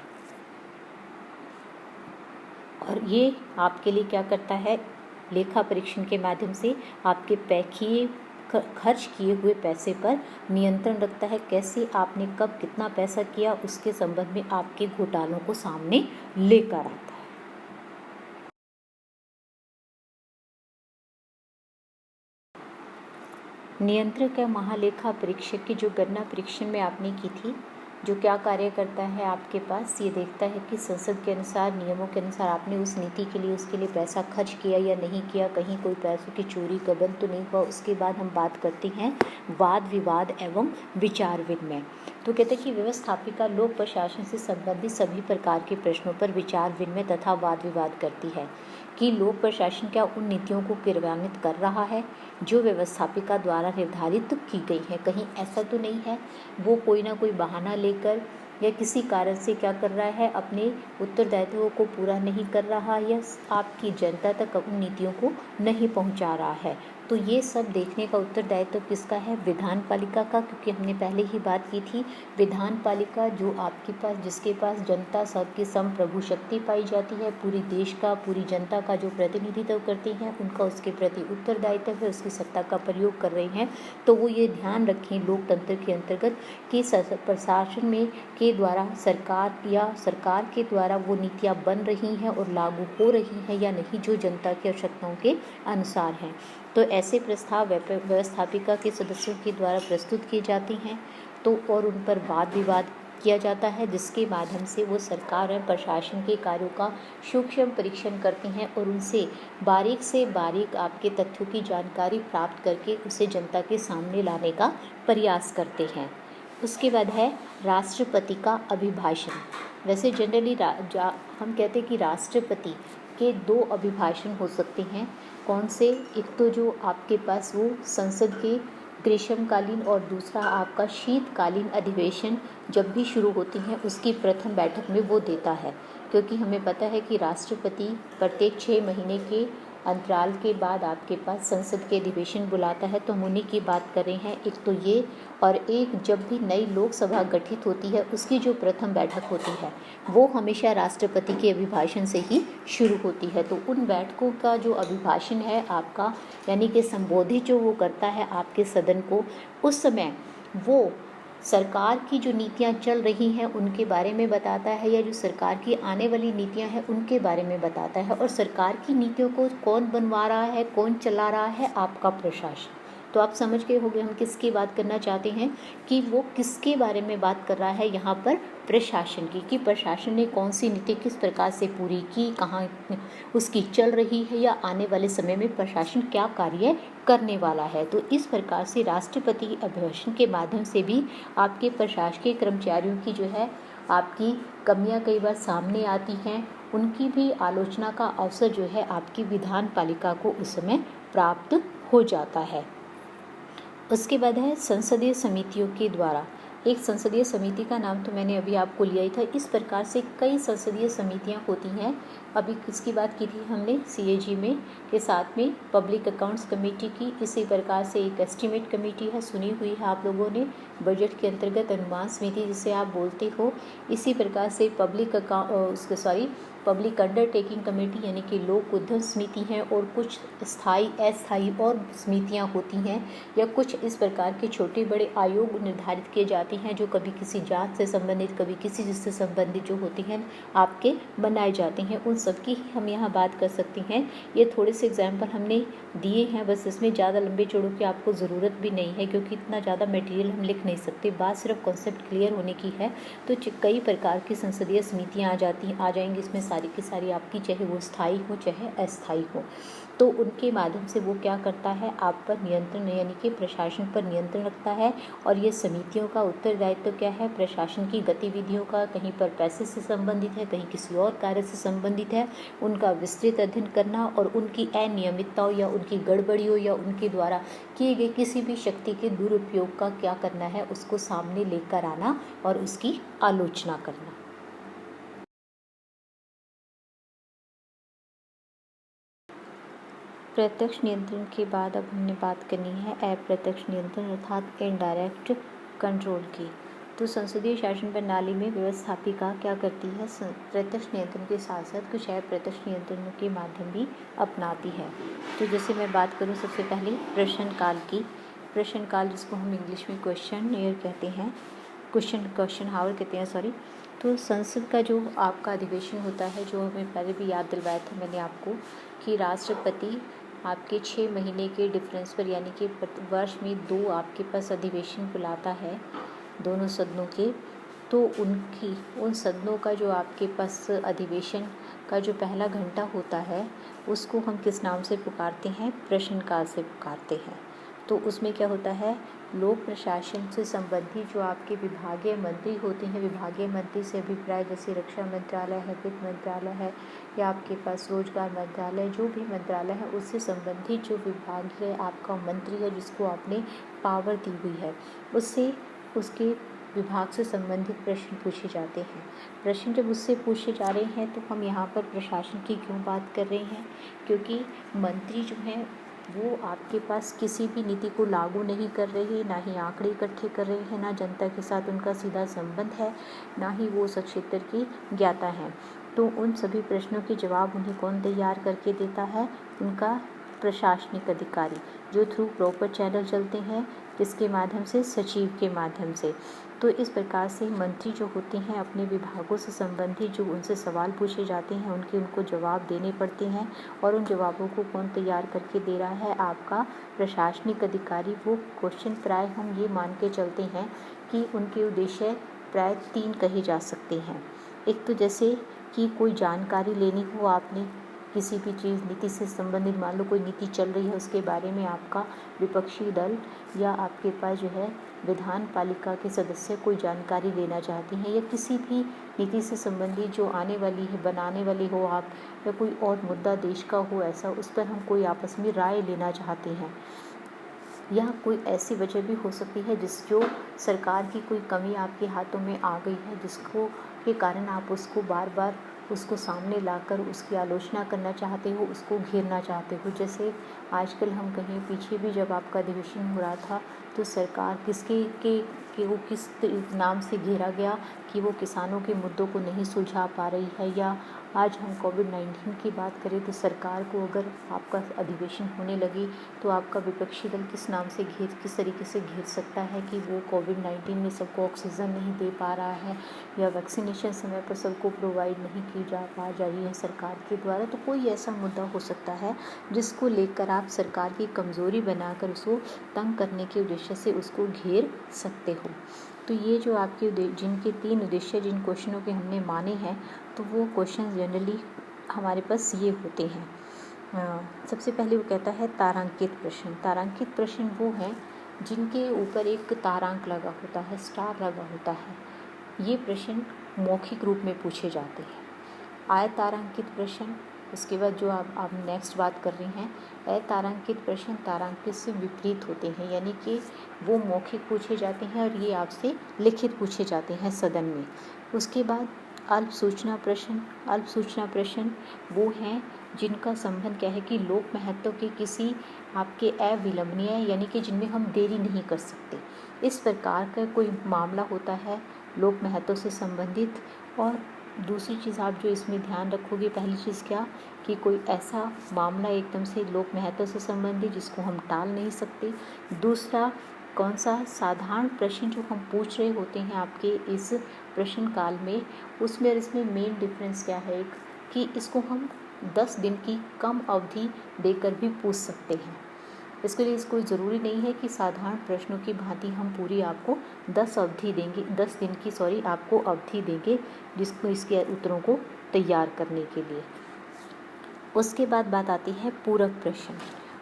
और ये आपके लिए क्या करता है, लेखा परीक्षण के माध्यम से आपके खर्च किए हुए पैसे पर नियंत्रण रखता है। कैसे आपने कब कितना पैसा किया उसके संबंध में आपके घोटालों को सामने लेकर आता है। नियंत्रक या महालेखा परीक्षक की जो गणना परीक्षण में आपने की थी, जो क्या कार्य करता है आपके पास, ये देखता है कि संसद के अनुसार, नियमों के अनुसार आपने उस नीति के लिए, उसके लिए पैसा खर्च किया या नहीं किया, कहीं कोई पैसों की चोरी गबन तो नहीं हुआ। उसके बाद हम बात करते हैं वाद विवाद एवं विचार विनिमय। तो कहते हैं कि व्यवस्थापिका लोक प्रशासन से संबंधित सभी प्रकार के प्रश्नों पर विचार विनिमय तथा वाद विवाद करती है कि लोक प्रशासन क्या उन नीतियों को क्रियान्वित कर रहा है जो व्यवस्थापिका द्वारा निर्धारित की गई है। कहीं ऐसा तो नहीं है वो कोई ना कोई बहाना लेकर या किसी कारण से क्या कर रहा है, अपने उत्तरदायित्वों को पूरा नहीं कर रहा या आपकी जनता तक उन नीतियों को नहीं पहुंचा रहा है। तो ये सब देखने का उत्तरदायित्व किसका है, विधान पालिका का, क्योंकि हमने पहले ही बात की थी विधान पालिका जो आपके पास, जिसके पास जनता सबकी संप्रभु शक्ति पाई जाती है, पूरी देश का, पूरी जनता का जो प्रतिनिधित्व करती हैं, उनका उसके प्रति उत्तरदायित्व है, उसकी सत्ता का प्रयोग कर रहे हैं। तो वो ये ध्यान रखें लोकतंत्र के अंतर्गत कि प्रशासन में के द्वारा सरकार के द्वारा वो नीतियाँ बन रही हैं और लागू हो रही हैं या नहीं, जो जनता की आवश्यकताओं के अनुसार हैं। तो ऐसे प्रस्ताव व्यवस्थापिका के सदस्यों के द्वारा प्रस्तुत किए जाते हैं तो और उन पर वाद विवाद किया जाता है, जिसके माध्यम से वो सरकार और प्रशासन के कार्यों का सूक्ष्म परीक्षण करते हैं और उनसे बारीक से बारीक आपके तथ्यों की जानकारी प्राप्त करके उसे जनता के सामने लाने का प्रयास करते हैं। उसके बाद है राष्ट्रपति का अभिभाषण। वैसे जनरली हम कहते हैं कि राष्ट्रपति के 2 अभिभाषण हो सकते हैं। कौन से, एक तो जो आपके पास वो संसद के ग्रीष्मकालीन और दूसरा आपका शीतकालीन अधिवेशन जब भी शुरू होती हैं उसकी प्रथम बैठक में वो देता है, क्योंकि हमें पता है कि राष्ट्रपति प्रत्येक 6 महीने के अंतराल के बाद आपके पास संसद के अधिवेशन बुलाता है। तो हम उन्हीं की बात कर रहे हैं, एक तो ये, और एक जब भी नई लोकसभा गठित होती है उसकी जो प्रथम बैठक होती है वो हमेशा राष्ट्रपति के अभिभाषण से ही शुरू होती है। तो उन बैठकों का जो अभिभाषण है आपका, यानी कि संबोधित जो वो करता है आपके सदन को, उस समय वो सरकार की जो नीतियाँ चल रही हैं उनके बारे में बताता है, या जो सरकार की आने वाली नीतियाँ हैं उनके बारे में बताता है। और सरकार की नीतियों को कौन बनवा रहा है, कौन चला रहा है, आपका प्रशासन। तो आप समझ गए होंगे हम किसकी बात करना चाहते हैं, कि वो किसके बारे में बात कर रहा है यहाँ पर, प्रशासन की, कि प्रशासन ने कौन सी नीति किस प्रकार से पूरी की, कहाँ उसकी चल रही है, या आने वाले समय में प्रशासन क्या कार्य करने वाला है। तो इस प्रकार से राष्ट्रपति अभिभाषण के माध्यम से भी आपके प्रशासकीय कर्मचारियों की जो है आपकी कमियां कई बार सामने आती हैं, उनकी भी आलोचना का अवसर जो है आपकी विधान पालिका को उस समय प्राप्त हो जाता है। उसके बाद है संसदीय समितियों के द्वारा। एक संसदीय समिति का नाम तो मैंने अभी आपको लिया ही था। इस प्रकार से कई संसदीय समितियां होती हैं। अभी किसकी बात की थी हमने, CAG में के साथ में पब्लिक अकाउंट्स कमेटी की। इसी प्रकार से एक एस्टीमेट कमेटी है, सुनी हुई है आप लोगों ने, बजट के अंतर्गत अनुमान समिति जिसे आप बोलते हो। इसी प्रकार से पब्लिक अंडरटेकिंग कमेटी यानी कि लोक उद्यम समिति हैं, और कुछ स्थायी अस्थायी और समितियां होती हैं, या कुछ इस प्रकार के छोटे बड़े आयोग निर्धारित किए जाते हैं जो कभी किसी जांच से संबंधित, कभी किसी चीज़ से संबंधित जो होती हैं आपके बनाए जाते हैं। उन सब की हम यहाँ बात कर सकते हैं। ये थोड़े से एग्जाम्पल हमने दिए हैं, बस इसमें ज़्यादा लंबे चौड़ों की आपको ज़रूरत भी नहीं है, क्योंकि इतना ज़्यादा मटेरियल हम लिख नहीं सकते। बात सिर्फ कॉन्सेप्ट क्लियर होने की है। तो कई प्रकार की संसदीय समितियाँ आ जाएंगी इसमें, सारी की सारी आपकी, चाहे वो स्थायी हो चाहे अस्थायी हो। तो उनके माध्यम से वो क्या करता है, आप पर नियंत्रण यानी कि प्रशासन पर नियंत्रण रखता है। और ये समितियों का उत्तरदायित्व क्या है, प्रशासन की गतिविधियों का, कहीं पर पैसे से संबंधित है, कहीं किसी और कार्य से संबंधित है, उनका विस्तृत अध्ययन करना और उनकी अनियमितताओं या उनकी गड़बड़ियों या उनके द्वारा किए गए किसी भी शक्ति के दुरुपयोग का क्या करना है, उसको सामने लेकर आना और उसकी आलोचना करना। प्रत्यक्ष नियंत्रण के बाद अब हमने बात करनी है अप्रत्यक्ष नियंत्रण अर्थात इनडायरेक्ट कंट्रोल की। तो संसदीय शासन प्रणाली में व्यवस्थापिका क्या करती है, प्रत्यक्ष नियंत्रण के साथ साथ कुछ अप्रत्यक्ष नियंत्रणों के माध्यम भी अपनाती है। तो जैसे मैं बात करूँ सबसे पहले प्रश्नकाल की। प्रश्नकाल जिसको हम इंग्लिश में क्वेश्चन ईयर कहते हैं, क्वेश्चन हावर कहते हैं, सॉरी। तो संसद का जो आपका अधिवेशन होता है, जो हमें पहले भी याद दिलवाया था मैंने आपको, कि राष्ट्रपति आपके 6 महीने के डिफरेंस पर, यानी कि वर्ष में 2 आपके पास अधिवेशन बुलाता है दोनों सदनों के, तो उन सदनों का जो आपके पास अधिवेशन का जो पहला घंटा होता है उसको हम किस नाम से पुकारते हैं? प्रश्नकाल से पुकारते हैं। तो उसमें क्या होता है, लोक प्रशासन से संबंधित जो आपके विभागीय मंत्री होते हैं, विभागीय मंत्री से अभिप्राय जैसे रक्षा मंत्रालय है, वित्त मंत्रालय है, या आपके पास रोजगार मंत्रालय, जो भी मंत्रालय है उससे संबंधित जो विभाग है आपका मंत्री है जिसको आपने पावर दी हुई है, उससे उसके विभाग से संबंधित प्रश्न पूछे जाते हैं। प्रश्न जब उससे पूछे जा रहे हैं तो हम यहाँ पर प्रशासन की क्यों बात कर रहे हैं? क्योंकि मंत्री जो हैं वो आपके पास किसी भी नीति को लागू नहीं कर रहे, ना ही आंकड़े इकट्ठे कर रहे हैं, ना जनता के साथ उनका सीधा संबंध है, ना ही वो उस क्षेत्र की ज्ञाता हैं। तो उन सभी प्रश्नों के जवाब उन्हें कौन तैयार करके देता है? उनका प्रशासनिक अधिकारी, जो थ्रू प्रॉपर चैनल चलते हैं, जिसके माध्यम से? सचिव के माध्यम से। तो इस प्रकार से मंत्री जो होते हैं अपने विभागों से संबंधित जो उनसे सवाल पूछे जाते हैं उनको जवाब देने पड़ते हैं, और उन जवाबों को कौन तैयार करके दे रहा है? आपका प्रशासनिक अधिकारी। वो क्वेश्चन प्राय हम ये मान के चलते हैं कि उनके उद्देश्य प्राय 3 कहे जा सकते हैं। एक तो जैसे कि कोई जानकारी लेनी हो आपने किसी भी चीज़ नीति से संबंधित, मान लो कोई नीति चल रही है उसके बारे में आपका विपक्षी दल या आपके पास जो है विधान पालिका के सदस्य कोई जानकारी लेना चाहते हैं, या किसी भी नीति से संबंधित जो आने वाली है, बनाने वाली हो आप, या कोई और मुद्दा देश का हो ऐसा, उस पर हम कोई आपस में राय लेना चाहते हैं, या कोई ऐसी वजह भी हो सकती है जो सरकार की कोई कमी आपके हाथों में आ गई है, जिसको के कारण आप उसको बार बार उसको सामने लाकर उसकी आलोचना करना चाहते हो, उसको घेरना चाहते हो। जैसे आजकल हम कहीं पीछे भी जब आपका अधिवेशन हो रहा था तो सरकार कि वो किस नाम से घेरा गया कि वो किसानों के मुद्दों को नहीं सुलझा पा रही है, या आज हम कोविड-19 की बात करें तो सरकार को अगर आपका अधिवेशन होने लगी तो आपका विपक्षी दल किस नाम से किस तरीके से घेर सकता है कि वो कोविड-19 में सबको ऑक्सीजन नहीं दे पा रहा है, या वैक्सीनेशन समय पर सबको प्रोवाइड नहीं की जा रही है सरकार के द्वारा। तो कोई ऐसा मुद्दा हो सकता है जिसको लेकर आप सरकार की कमज़ोरी बनाकर उसको तंग करने के उद्देश्य से उसको घेर सकते हो। तो ये जो आपके जिनके 3 उद्देश्य जिन क्वेश्चनों के हमने माने हैं, तो वो क्वेश्चन जनरली हमारे पास ये होते हैं। सबसे पहले वो कहता है तारांकित प्रश्न। तारांकित प्रश्न वो हैं जिनके ऊपर एक तारांक लगा होता है, स्टार लगा होता है। ये प्रश्न मौखिक रूप में पूछे जाते हैं। अतारांकित प्रश्न, उसके बाद जो आप नेक्स्ट बात कर रही हैं, अतारांकित प्रश्न तारांकित से विपरीत होते हैं, यानी कि वो मौखिक पूछे जाते हैं और ये आपसे लिखित पूछे जाते हैं सदन में। उसके बाद अल्प सूचना प्रश्न। अल्प सूचना प्रश्न वो हैं जिनका संबंध क्या है कि लोक महत्व के किसी आपके अविलंबनीय, यानी कि जिनमें हम देरी नहीं कर सकते, इस प्रकार का कोई मामला होता है लोक महत्व से संबंधित। और दूसरी चीज़ आप जो इसमें ध्यान रखोगे, पहली चीज़ क्या कि कोई ऐसा मामला एकदम से लोक महत्व से संबंधित जिसको हम टाल नहीं सकते। दूसरा कौन सा? साधारण प्रश्न जो हम पूछ रहे होते हैं आपके इस प्रश्न काल में, उसमें और इसमें मेन डिफरेंस क्या है एक कि इसको हम 10 दिन की कम अवधि देकर भी पूछ सकते हैं। इसके लिए कोई ज़रूरी नहीं है कि साधारण प्रश्नों की भांति हम पूरी आपको 10 दिन की आपको अवधि देंगे जिसको इसके उत्तरों को तैयार करने के लिए। उसके बाद बात आती है पूरक प्रश्न।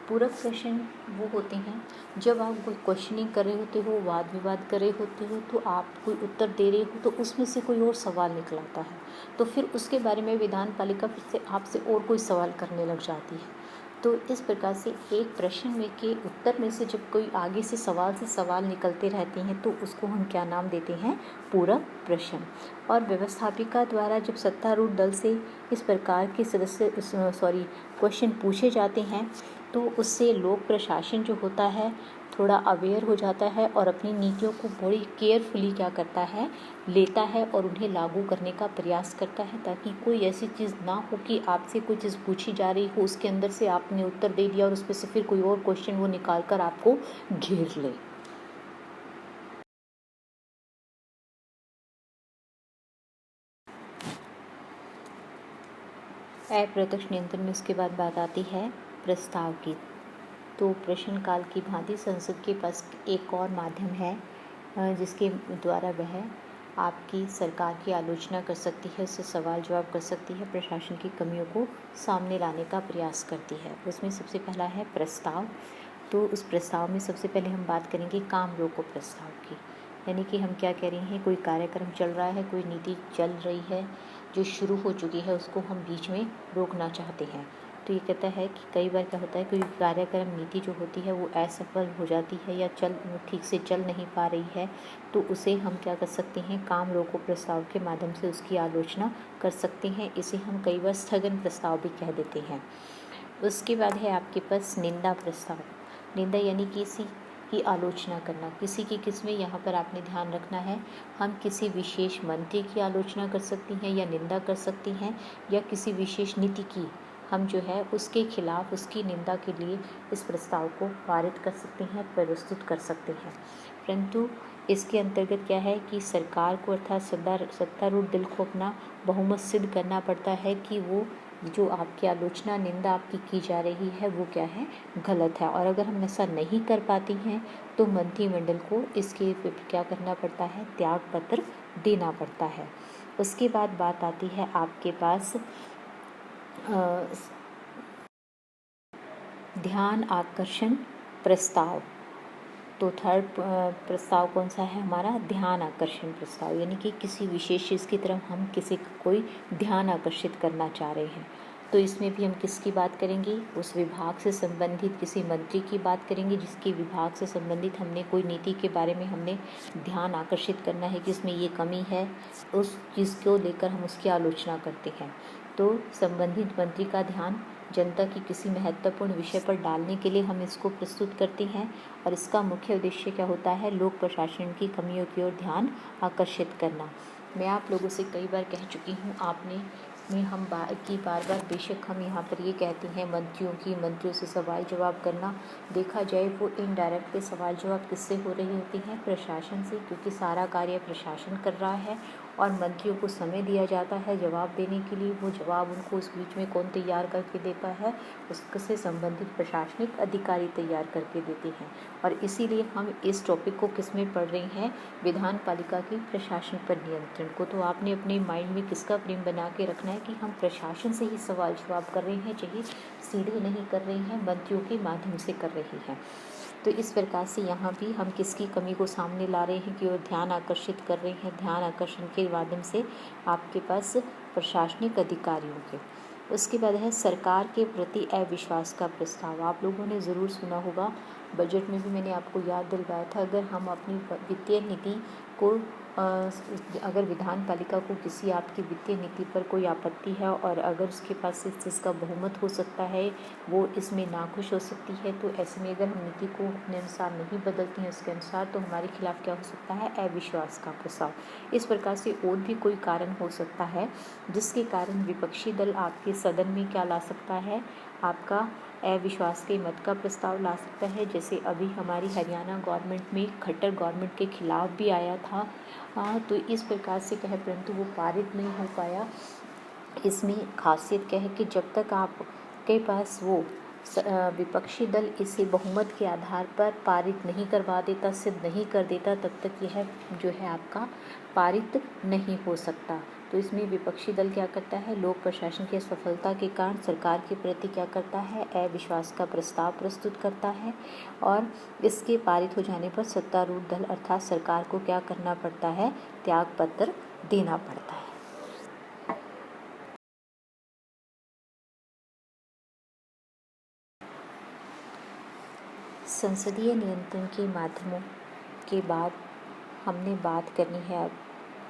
पूरक प्रश्न वो होते हैं जब आप कोई क्वेश्चनिंग कर रहे होते हो, वाद विवाद कर रहे होते हो, तो आप कोई उत्तर दे रहे हो तो उसमें से कोई और सवाल निकल आता है, तो फिर उसके बारे में विधान पालिका फिर से आपसे और कोई सवाल करने लग जाती है। तो इस प्रकार से एक प्रश्न में के उत्तर में से जब कोई आगे से सवाल निकलते रहते हैं तो उसको हम क्या नाम देते हैं? पूरक प्रश्न। और व्यवस्थापिका द्वारा जब सत्तारूढ़ दल से इस प्रकार के क्वेश्चन पूछे जाते हैं तो उससे लोक प्रशासन जो होता है थोड़ा अवेयर हो जाता है और अपनी नीतियों को बड़ी केयरफुली क्या करता है, लेता है और उन्हें लागू करने का प्रयास करता है, ताकि कोई ऐसी चीज़ ना हो कि आपसे कोई चीज़ पूछी जा रही हो, उसके अंदर से आपने उत्तर दे दिया और उस पर से फिर कोई और क्वेश्चन वो निकाल कर आपको घेर ले। अप्रत्यक्ष नियंत्रण में उसके बाद बात आती है प्रस्ताव की। तो प्रश्नकाल की भांति संसद के पास एक और माध्यम है जिसके द्वारा वह आपकी सरकार की आलोचना कर सकती है, उससे सवाल जवाब कर सकती है, प्रशासन की कमियों को सामने लाने का प्रयास करती है। उसमें सबसे पहला है प्रस्ताव। तो उस प्रस्ताव में सबसे पहले हम बात करेंगे काम रोको प्रस्ताव की, यानी कि हम क्या कह रहे हैं, कोई कार्यक्रम चल रहा है, कोई नीति चल रही है जो शुरू हो चुकी है, उसको हम बीच में रोकना चाहते हैं। तो ये कहता है कि कई बार क्या होता है, कोई कार्यक्रम नीति जो होती है वो असफल हो जाती है या ठीक से चल नहीं पा रही है, तो उसे हम क्या कर सकते हैं, काम रोको प्रस्ताव के माध्यम से उसकी आलोचना कर सकते हैं। इसे हम कई बार स्थगन प्रस्ताव भी कह देते हैं। उसके बाद है आपके पास निंदा प्रस्ताव। निंदा यानी किसी की आलोचना करना, किसी की किसमें, यहाँ पर आपने ध्यान रखना है, हम किसी विशेष मंत्री की आलोचना कर सकती हैं या निंदा कर सकती हैं, या किसी विशेष नीति की हम जो है उसके खिलाफ, उसकी निंदा के लिए इस प्रस्ताव को पारित कर सकते हैं, प्रस्तुत कर सकते हैं। परंतु इसके अंतर्गत क्या है कि सरकार को अर्थात सत्तारूढ़ दल को अपना बहुमत सिद्ध करना पड़ता है कि वो जो आपकी आलोचना, निंदा आपकी की जा रही है वो क्या है, गलत है। और अगर हम ऐसा नहीं कर पाती हैं तो मंत्रिमंडल को इसके क्या करना पड़ता है, त्याग पत्र देना पड़ता है। उसके बाद बात आती है आपके पास ध्यान आकर्षण प्रस्ताव। तो थर्ड प्रस्ताव कौन सा है हमारा, ध्यान आकर्षण प्रस्ताव, यानी कि किसी विशेष चीज़ की तरफ हम किसी का कोई ध्यान आकर्षित करना चाह रहे हैं। तो इसमें भी हम किसकी बात करेंगे, उस विभाग से संबंधित किसी मंत्री की बात करेंगे जिसके विभाग से संबंधित हमने कोई नीति के बारे में हमने ध्यान आकर्षित करना है कि इसमें ये कमी है, उस चीज़ को लेकर हम उसकी आलोचना करते हैं। तो संबंधित मंत्री का ध्यान जनता की किसी महत्वपूर्ण विषय पर डालने के लिए हम इसको प्रस्तुत करते हैं, और इसका मुख्य उद्देश्य क्या होता है, लोक प्रशासन की कमियों की ओर ध्यान आकर्षित करना। मैं आप लोगों से कई बार कह चुकी हूँ, आपने में हम बार बार बेशक हम यहाँ पर ये कहते हैं मंत्रियों से सवाल जवाब करना, देखा जाए वो इनडायरेक्ट पे सवाल जवाब किससे हो रही होती हैं, प्रशासन से, क्योंकि सारा कार्य प्रशासन कर रहा है और मंत्रियों को समय दिया जाता है जवाब देने के लिए। वो जवाब उनको उस बीच में कौन तैयार करके देता है, उससे संबंधित प्रशासनिक अधिकारी तैयार करके देते हैं। और इसीलिए हम इस टॉपिक को किस में पढ़ रहे हैं, विधान पालिका की प्रशासन पर नियंत्रण को। तो आपने अपने माइंड में किसका फ्रेम बना के रखना है कि हम प्रशासन से ही सवाल जवाब कर रहे हैं, चाहे सीधे नहीं कर रहे हैं, मंत्रियों के माध्यम से कर रहे हैं। तो इस प्रकार से यहाँ भी हम किसकी कमी को सामने ला रहे हैं कि और ध्यान आकर्षित कर रहे हैं, ध्यान आकर्षण के माध्यम से आपके पास प्रशासनिक अधिकारियों के। उसके बाद है सरकार के प्रति अविश्वास का प्रस्ताव। आप लोगों ने ज़रूर सुना होगा, बजट में भी मैंने आपको याद दिलवाया था, अगर हम अपनी वित्तीय नीति को अगर विधान पालिका को किसी आपकी वित्तीय नीति पर कोई आपत्ति है और अगर उसके पास इस चीज़ का बहुमत हो सकता है, वो इसमें नाखुश हो सकती है, तो ऐसे में अगर हम नीति को अपने अनुसार नहीं बदलते हैं उसके अनुसार, तो हमारे खिलाफ क्या हो सकता है, अविश्वास का प्रस्ताव। इस प्रकार से और भी कोई कारण हो सकता है जिसके कारण विपक्षी दल आपके सदन में क्या ला सकता है, आपका अविश्वास के मत का प्रस्ताव ला सकता है। जैसे अभी हमारी हरियाणा गवर्नमेंट में खट्टर गवर्नमेंट के खिलाफ भी आया था, तो इस प्रकार से कहे, परंतु वो पारित नहीं हो पाया। इसमें खासियत क्या है कि जब तक आपके पास वो विपक्षी दल इसे बहुमत के आधार पर पारित नहीं करवा देता, सिद्ध नहीं कर देता, तब तक यह जो है आपका पारित नहीं हो सकता। तो इसमें विपक्षी दल क्या करता है, लोक प्रशासन की असफलता के कारण सरकार के प्रति क्या करता है, अविश्वास का प्रस्ताव प्रस्तुत करता है, और इसके पारित हो जाने पर सत्तारूढ़ दल अर्थात सरकार को क्या करना पड़ता है, त्याग पत्र देना पड़ता है। संसदीय नियंत्रण के माध्यमों के बाद हमने बात करनी है अब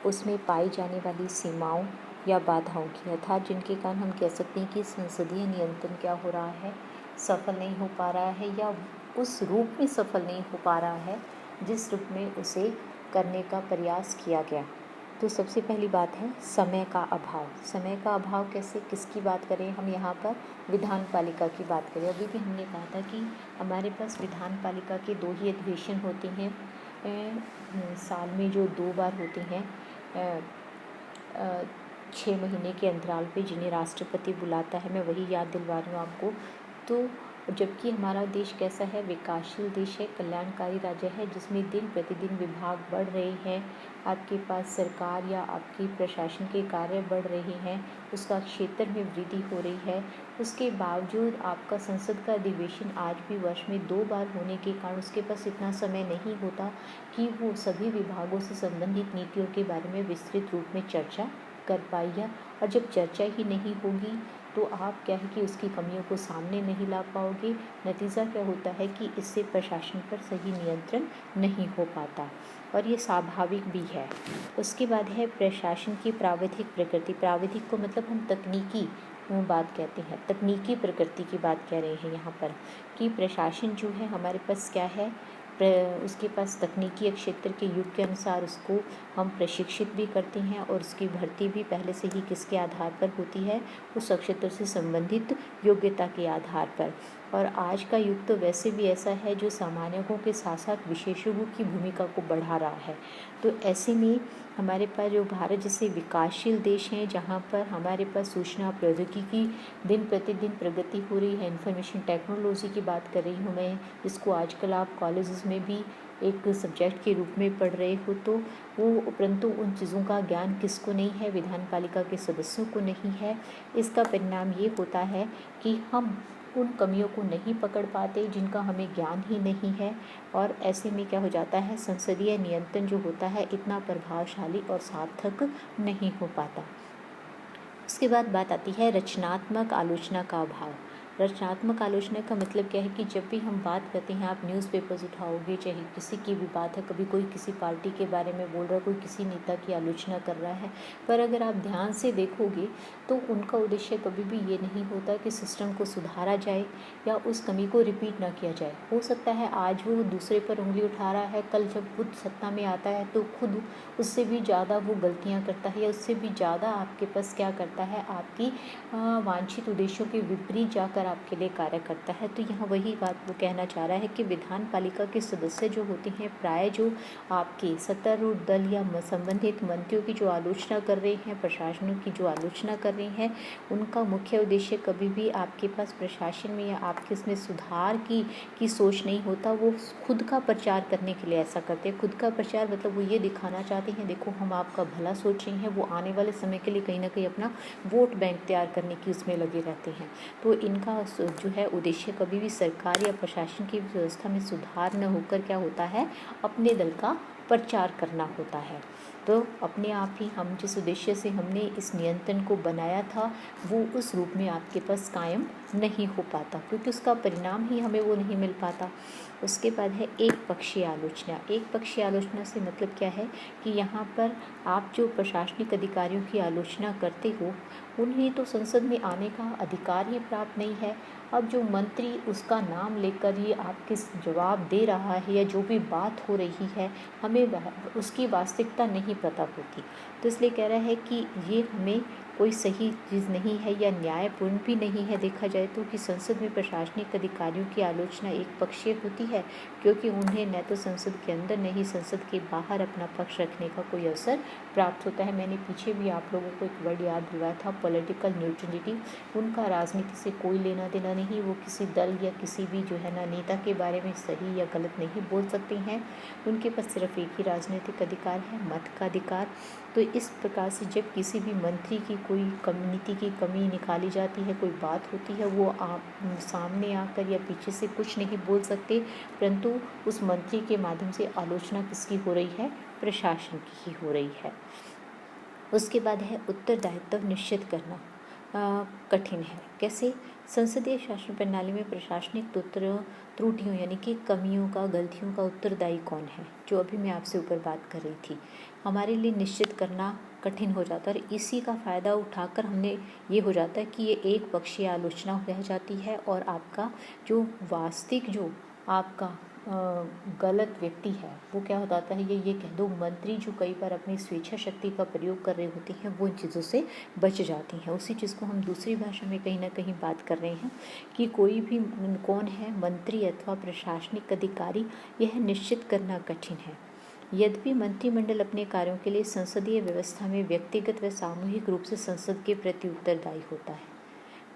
उसमें पाई जाने वाली सीमाओं या बाधाओं की, अर्थात जिनके कारण हम कह सकते हैं कि संसदीय नियंत्रण क्या हो रहा है, सफल नहीं हो पा रहा है, या उस रूप में सफल नहीं हो पा रहा है जिस रूप में उसे करने का प्रयास किया गया। तो सबसे पहली बात है समय का अभाव। समय का अभाव कैसे, किसकी बात करें हम, यहाँ पर विधान पालिका की बात करें। अभी भी हमने कहा था कि हमारे पास विधान पालिका के 2 ही अधिवेशन होते हैं साल में, जो 2 बार होते हैं 6 महीने के अंतराल पे, जिन्हें राष्ट्रपति बुलाता है। मैं वही याद दिलवा रही हूँ आपको। तो और जबकि हमारा देश कैसा है, विकासशील देश है, कल्याणकारी राज्य है, जिसमें दिन प्रतिदिन विभाग बढ़ रहे हैं, आपके पास सरकार या आपकी प्रशासन के कार्य बढ़ रहे हैं, उसका क्षेत्र में वृद्धि हो रही है। उसके बावजूद आपका संसद का अधिवेशन आज भी वर्ष में 2 बार होने के कारण उसके पास इतना समय नहीं होता कि वो सभी विभागों से संबंधित नीतियों के बारे में विस्तृत रूप में चर्चा कर पाई है। और जब चर्चा ही नहीं होगी तो आप क्या है कि उसकी कमियों को सामने नहीं ला पाओगे। नतीजा क्या होता है कि इससे प्रशासन पर सही नियंत्रण नहीं हो पाता और ये स्वाभाविक भी है। उसके बाद है प्रशासन की प्राविधिक प्रकृति। प्राविधिक को मतलब हम तकनीकी बात कहते हैं, तकनीकी प्रकृति की बात कह रहे हैं यहाँ पर कि प्रशासन जो है हमारे पास क्या है, उसके पास तकनीकी क्षेत्र के युग के अनुसार उसको हम प्रशिक्षित भी करते हैं और उसकी भर्ती भी पहले से ही किसके आधार पर होती है, उस क्षेत्र से संबंधित योग्यता के आधार पर। और आज का युग तो वैसे भी ऐसा है जो सामान्यों के साथ साथ विशेषज्ञों की भूमिका को बढ़ा रहा है। तो ऐसे में हमारे पास जो भारत जैसे विकासशील देश हैं, जहाँ पर हमारे पास सूचना प्रौद्योगिकी दिन प्रतिदिन प्रगति हो रही है, इंफॉर्मेशन टेक्नोलॉजी की बात कर रही हूँ मैं, जिसको आजकल आप कॉलेजेस में भी एक सब्जेक्ट के रूप में पढ़ रहे हो, तो वो परंतु उन चीज़ों का ज्ञान किसको नहीं है, विधान पालिका के सदस्यों को नहीं है। इसका परिणाम ये होता है कि हम उन कमियों को नहीं पकड़ पाते जिनका हमें ज्ञान ही नहीं है, और ऐसे में क्या हो जाता है, संसदीय नियंत्रण जो होता है इतना प्रभावशाली और सार्थक नहीं हो पाता। उसके बाद बात आती है रचनात्मक आलोचना का अभाव। रचनात्मक आलोचना का मतलब क्या है कि जब भी हम बात करते हैं, आप न्यूज़पेपर्स उठाओगे, चाहे किसी की भी बात है, कभी कोई किसी पार्टी के बारे में बोल रहा है, कोई किसी नेता की आलोचना कर रहा है, पर अगर आप ध्यान से देखोगे तो उनका उद्देश्य कभी भी ये नहीं होता कि सिस्टम को सुधारा जाए या उस कमी को रिपीट ना किया जाए। हो सकता है आज वो दूसरे पर उंगली उठा रहा है, कल जब खुद सत्ता में आता है तो खुद उससे भी ज़्यादा वो गलतियाँ करता है या उससे भी ज़्यादा आपके पास क्या करता है, आपकी वांछित उद्देश्यों के विपरीत जाकर आपके लिए कार्य करता है। तो यहाँ वही बात वो कहना चाह रहा है कि विधान पालिका के सदस्य जो होते हैं, प्राय जो आपके सत्तारूढ़ दल या संबंधित मंत्रियों की जो आलोचना कर रहे हैं, प्रशासनों की जो आलोचना कर रहे हैं, उनका मुख्य उद्देश्य कभी भी आपके पास प्रशासन में या आपके इसमें सुधार की सोच नहीं होता। वो खुद का प्रचार करने के लिए ऐसा करते हैं। खुद का प्रचार मतलब वो ये दिखाना चाहते हैं, देखो हम आपका भला सोच रहे हैं। वो आने वाले समय के लिए कहीं ना कहीं अपना वोट बैंक तैयार करने की उसमें लगे रहते हैं। तो इनका जो है उद्देश्य कभी भी सरकार या प्रशासन की व्यवस्था में सुधार न होकर क्या होता है, अपने दल का प्रचार करना होता है। तो अपने आप ही हम जिस उद्देश्य से हमने इस नियंत्रण को बनाया था वो उस रूप में आपके पास कायम नहीं हो पाता, क्योंकि उसका परिणाम ही हमें वो नहीं मिल पाता। उसके बाद है एक पक्षीय आलोचना। एक पक्षीय आलोचना से मतलब क्या है कि यहाँ पर आप जो प्रशासनिक अधिकारियों की आलोचना करते हो, उन्हें तो संसद में आने का अधिकार ही प्राप्त नहीं है। अब जो मंत्री उसका नाम लेकर ये आपके जवाब दे रहा है या जो भी बात हो रही है, हमें उसकी वास्तविकता नहीं पता होती। तो इसलिए कह रहा है कि ये हमें कोई सही चीज़ नहीं है या न्यायपूर्ण भी नहीं है देखा जाए तो, कि संसद में प्रशासनिक अधिकारियों की आलोचना एक पक्षीय होती है, क्योंकि उन्हें न तो संसद के अंदर न ही संसद के बाहर अपना पक्ष रखने का कोई अवसर प्राप्त होता है। मैंने पीछे भी आप लोगों को एक वर्ड याद दिलाया था, पॉलिटिकल न्यूट्रलिटी। उनका राजनीति से कोई लेना देना नहीं, वो किसी दल या किसी भी जो है ना नेता के बारे में सही या गलत नहीं बोल सकते हैं। उनके पास सिर्फ एक ही राजनीतिक अधिकार है, मत का अधिकार। तो इस प्रकार से जब किसी भी मंत्री की कोई नीति की कमी निकाली जाती है, कोई बात होती है, वो आप सामने आकर या पीछे से कुछ नहीं बोल सकते, परंतु उस मंत्री के माध्यम से आलोचना किसकी हो रही है, प्रशासन की ही हो रही है। उसके बाद है उत्तरदायित्व निश्चित करना कठिन है। कैसे? संसदीय शासन प्रणाली में प्रशासनिक त्रुटियों यानी कि कमियों का, गलतियों का उत्तरदायी कौन है, जो अभी मैं आपसे ऊपर बात कर रही थी, हमारे लिए निश्चित करना कठिन हो जाता है। और इसी का फ़ायदा उठाकर हमने ये हो जाता है कि ये एक पक्षीय आलोचना रह जाती है और आपका जो वास्तविक जो आपका गलत व्यक्ति है वो क्या हो जाता है, ये कह दो मंत्री जो कई बार अपनी स्वेच्छा शक्ति का प्रयोग कर रहे होते हैं, वो इन चीज़ों से बच जाती हैं। उसी चीज़ को हम दूसरी भाषा में कहीं ना कहीं बात कर रहे हैं कि कोई भी कौन है मंत्री अथवा प्रशासनिक अधिकारी, यह निश्चित करना कठिन है। यद्यपि मंत्रिमंडल अपने कार्यों के लिए संसदीय व्यवस्था में व्यक्तिगत व सामूहिक रूप से संसद के प्रति उत्तरदायी होता है,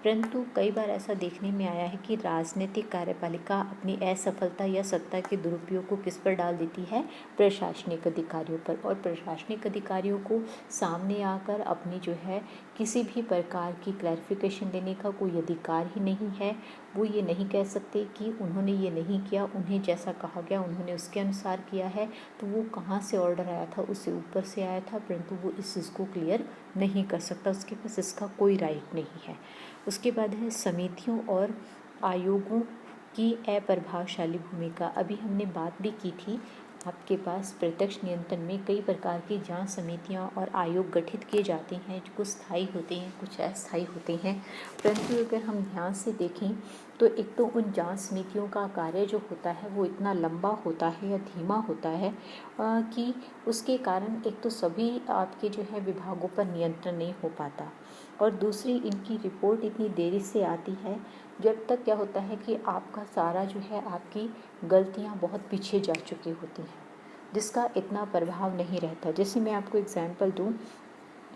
परंतु कई बार ऐसा देखने में आया है कि राजनीतिक कार्यपालिका अपनी असफलता या सत्ता के दुरुपयोग को किस पर डाल देती है, प्रशासनिक अधिकारियों पर। और प्रशासनिक अधिकारियों को सामने आकर अपनी जो है किसी भी प्रकार की क्लैरिफिकेशन देने का कोई अधिकार ही नहीं है। वो ये नहीं कह सकते कि उन्होंने ये नहीं किया, उन्हें जैसा कहा गया उन्होंने उसके अनुसार किया है। तो वो कहाँ से ऑर्डर आया था, उससे ऊपर से आया था, परंतु वो इस चीज़ को क्लियर नहीं कर सकता, उसके पास इसका कोई राइट नहीं है। उसके बाद है समितियों और आयोगों की अप्रभावशाली भूमिका। अभी हमने बात भी की थी, आपके पास प्रत्यक्ष नियंत्रण में कई प्रकार की जांच समितियां और आयोग गठित किए जाते हैं, जो कुछ स्थायी होते हैं, कुछ अस्थायी होते हैं। परंतु अगर हम ध्यान से देखें तो एक तो उन जांच समितियों का कार्य जो होता है वो इतना लंबा होता है या धीमा होता है कि उसके कारण एक तो सभी आपके जो है विभागों पर नियंत्रण नहीं हो पाता, और दूसरी इनकी रिपोर्ट इतनी देरी से आती है। जब तक क्या होता है कि आपका सारा जो है आपकी गलतियां बहुत पीछे जा चुकी होती हैं, जिसका इतना प्रभाव नहीं रहता। जैसे मैं आपको एग्जांपल दूं,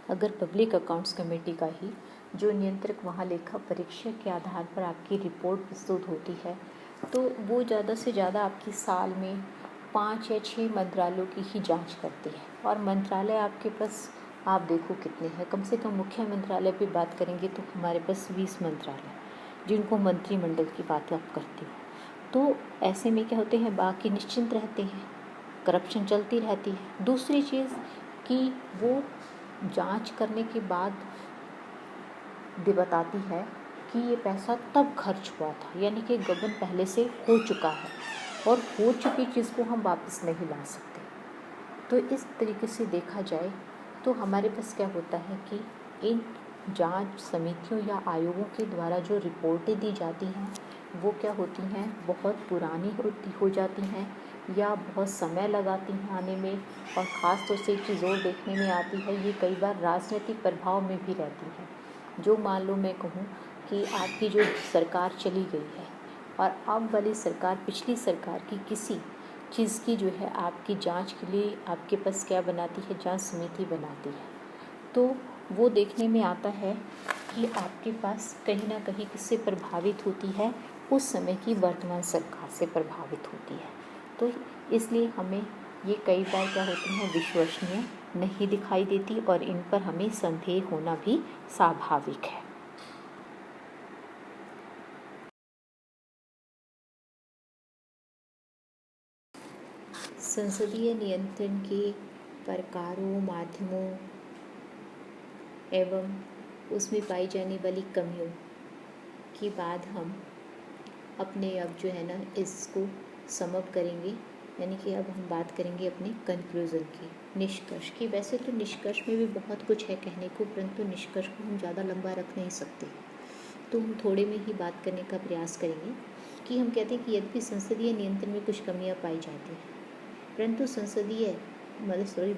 अगर पब्लिक अकाउंट्स कमेटी का ही जो नियंत्रक वहाँ लेखा परीक्षक के आधार पर आपकी रिपोर्ट प्रस्तुत होती है, तो वो ज़्यादा से ज़्यादा आपकी साल में 5 या 6 मंत्रालयों की ही जांच करती है। और मंत्रालय आपके पास आप देखो कितने हैं, कम से कम मुख्य मंत्रालय पे बात करेंगे तो हमारे पास 20 मंत्रालय, जिनको मंत्रिमंडल की बात आप करते हो। तो ऐसे में क्या होते हैं, बाकी निश्चिंत रहते हैं, करप्शन चलती रहती है। दूसरी चीज़ कि वो जांच करने के बाद बताती है कि ये पैसा तब खर्च हुआ था, यानी कि गबन पहले से हो चुका है और हो चुकी चीज़ को हम वापस नहीं ला सकते। तो इस तरीके से देखा जाए तो हमारे पास क्या होता है कि इन जांच समितियों या आयोगों के द्वारा जो रिपोर्टें दी जाती हैं वो क्या होती हैं, बहुत पुरानी हो जाती हैं या बहुत समय लगाती हैं आने में। और ख़ास तौर से एक चीज़ और देखने में आती है, ये कई बार राजनीतिक प्रभाव में भी रहती है। जो मान लो मैं कहूँ कि आपकी जो सरकार चली गई है और अब वाली सरकार पिछली सरकार की किसी चीज़ की जो है आपकी जांच के लिए आपके पास क्या बनाती है, जांच समिति बनाती है, तो वो देखने में आता है कि आपके पास कहीं ना कहीं किससे प्रभावित होती है, उस समय की वर्तमान सरकार से प्रभावित होती है। तो इसलिए हमें ये कई बार क्या होती हैं, विश्वसनीय नहीं दिखाई देती और इन पर हमें संदेह होना भी स्वाभाविक है। संसदीय नियंत्रण के प्रकारों, माध्यमों एवं उसमें पाई जाने वाली कमियों के बाद हम अपने अब जो है ना इसको समअप करेंगे, यानी कि अब हम बात करेंगे अपने कंक्लूज़न की, निष्कर्ष की। वैसे तो निष्कर्ष में भी बहुत कुछ है कहने को, परंतु निष्कर्ष को हम ज़्यादा लंबा रख नहीं सकते, तो हम थोड़े में ही बात करने का प्रयास करेंगे। कि हम कहते हैं कि यद्यपि संसदीय नियंत्रण में कुछ कमियां पाई जाती हैं, परंतु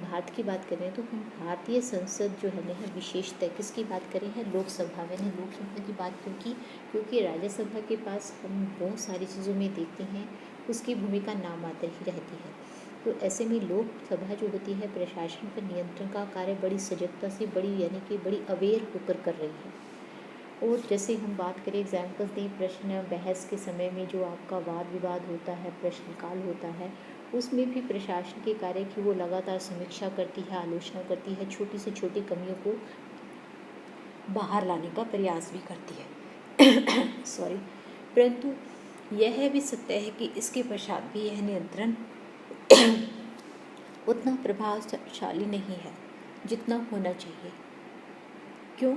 भारत की बात करें तो हम भारतीय संसद जो है ना विशेषतः किसकी बात करें हैं, लोकसभा। मैंने लोकसभा की बात क्यों की, क्योंकि राज्यसभा के पास हम बहुत सारी चीज़ों में देखते हैं उसकी भूमिका नामात्र ही रहती है। तो ऐसे में लोकसभा जो होती है प्रशासन पर नियंत्रण का कार्य बड़ी सजगता से, बड़ी यानी कि बड़ी अवेयर होकर कर रही है। और जैसे हम बात करें एग्जाम्पल्स दें, प्रश्न बहस के समय में जो आपका वाद विवाद होता है, प्रश्नकाल होता है, उसमें भी प्रशासन के कार्य की वो लगातार समीक्षा करती है, आलोचना करती है, छोटी से छोटी कमियों को बाहर लाने का प्रयास भी करती है सॉरी। परंतु यह भी सत्य है कि इसके पश्चात भी यह नियंत्रण उतना प्रभावशाली नहीं है जितना होना चाहिए। क्यों?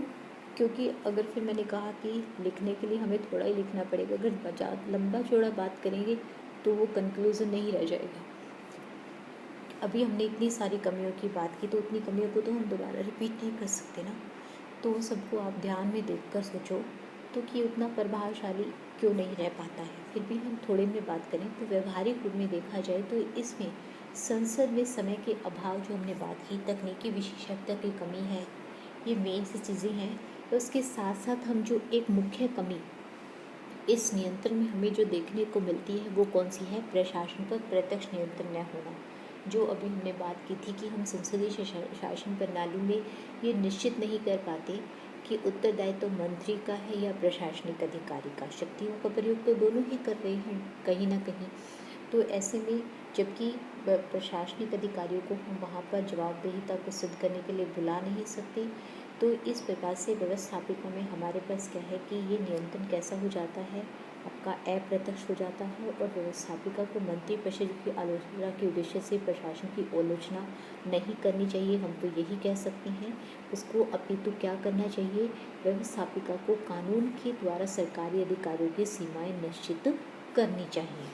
क्योंकि अगर फिर मैंने कहा कि लिखने के लिए हमें थोड़ा ही लिखना पड़ेगा, अगर लंबा चौड़ा बात करेंगे तो वो कंक्लूज़न नहीं रह जाएगा। अभी हमने इतनी सारी कमियों की बात की, तो उतनी कमियों को तो हम दोबारा रिपीट नहीं कर सकते ना। तो सबको आप ध्यान में देखकर सोचो तो कि उतना प्रभावशाली क्यों नहीं रह पाता है। फिर भी हम थोड़े में बात करें तो व्यवहारिक रूप में देखा जाए तो इसमें संसद में समय के अभाव जो हमने बात की, तकनीकी विशेषज्ञता की कमी है, ये मेन सी चीज़ें हैं। तो उसके साथ साथ हम जो एक मुख्य कमी इस नियंत्रण में हमें जो देखने को मिलती है वो कौन सी है, प्रशासन पर प्रत्यक्ष नियंत्रण न होना। जो अभी हमने बात की थी कि हम संसदीय शासन प्रणाली में ये निश्चित नहीं कर पाते कि उत्तरदायित्व तो मंत्री का है या प्रशासनिक अधिकारी का। शक्तियों का प्रयोग तो दोनों ही कर रहे हैं कहीं ना कहीं। तो ऐसे में जबकि प्रशासनिक अधिकारियों को हम वहाँ पर जवाबदेहिता को सिद्ध करने के लिए बुला नहीं सकते, तो इस प्रकार से व्यवस्थापिका में हमारे पास क्या है कि ये नियंत्रण कैसा हो जाता है, आपका अप्रत्यक्ष हो जाता है। और व्यवस्थापिका को मंत्री परिषद की आलोचना के उद्देश्य से प्रशासन की आलोचना नहीं करनी चाहिए, हम तो यही कह सकते हैं। उसको अपितु क्या करना चाहिए, व्यवस्थापिका को कानून के द्वारा सरकारी अधिकारियों की सीमाएं निश्चित करनी चाहिए।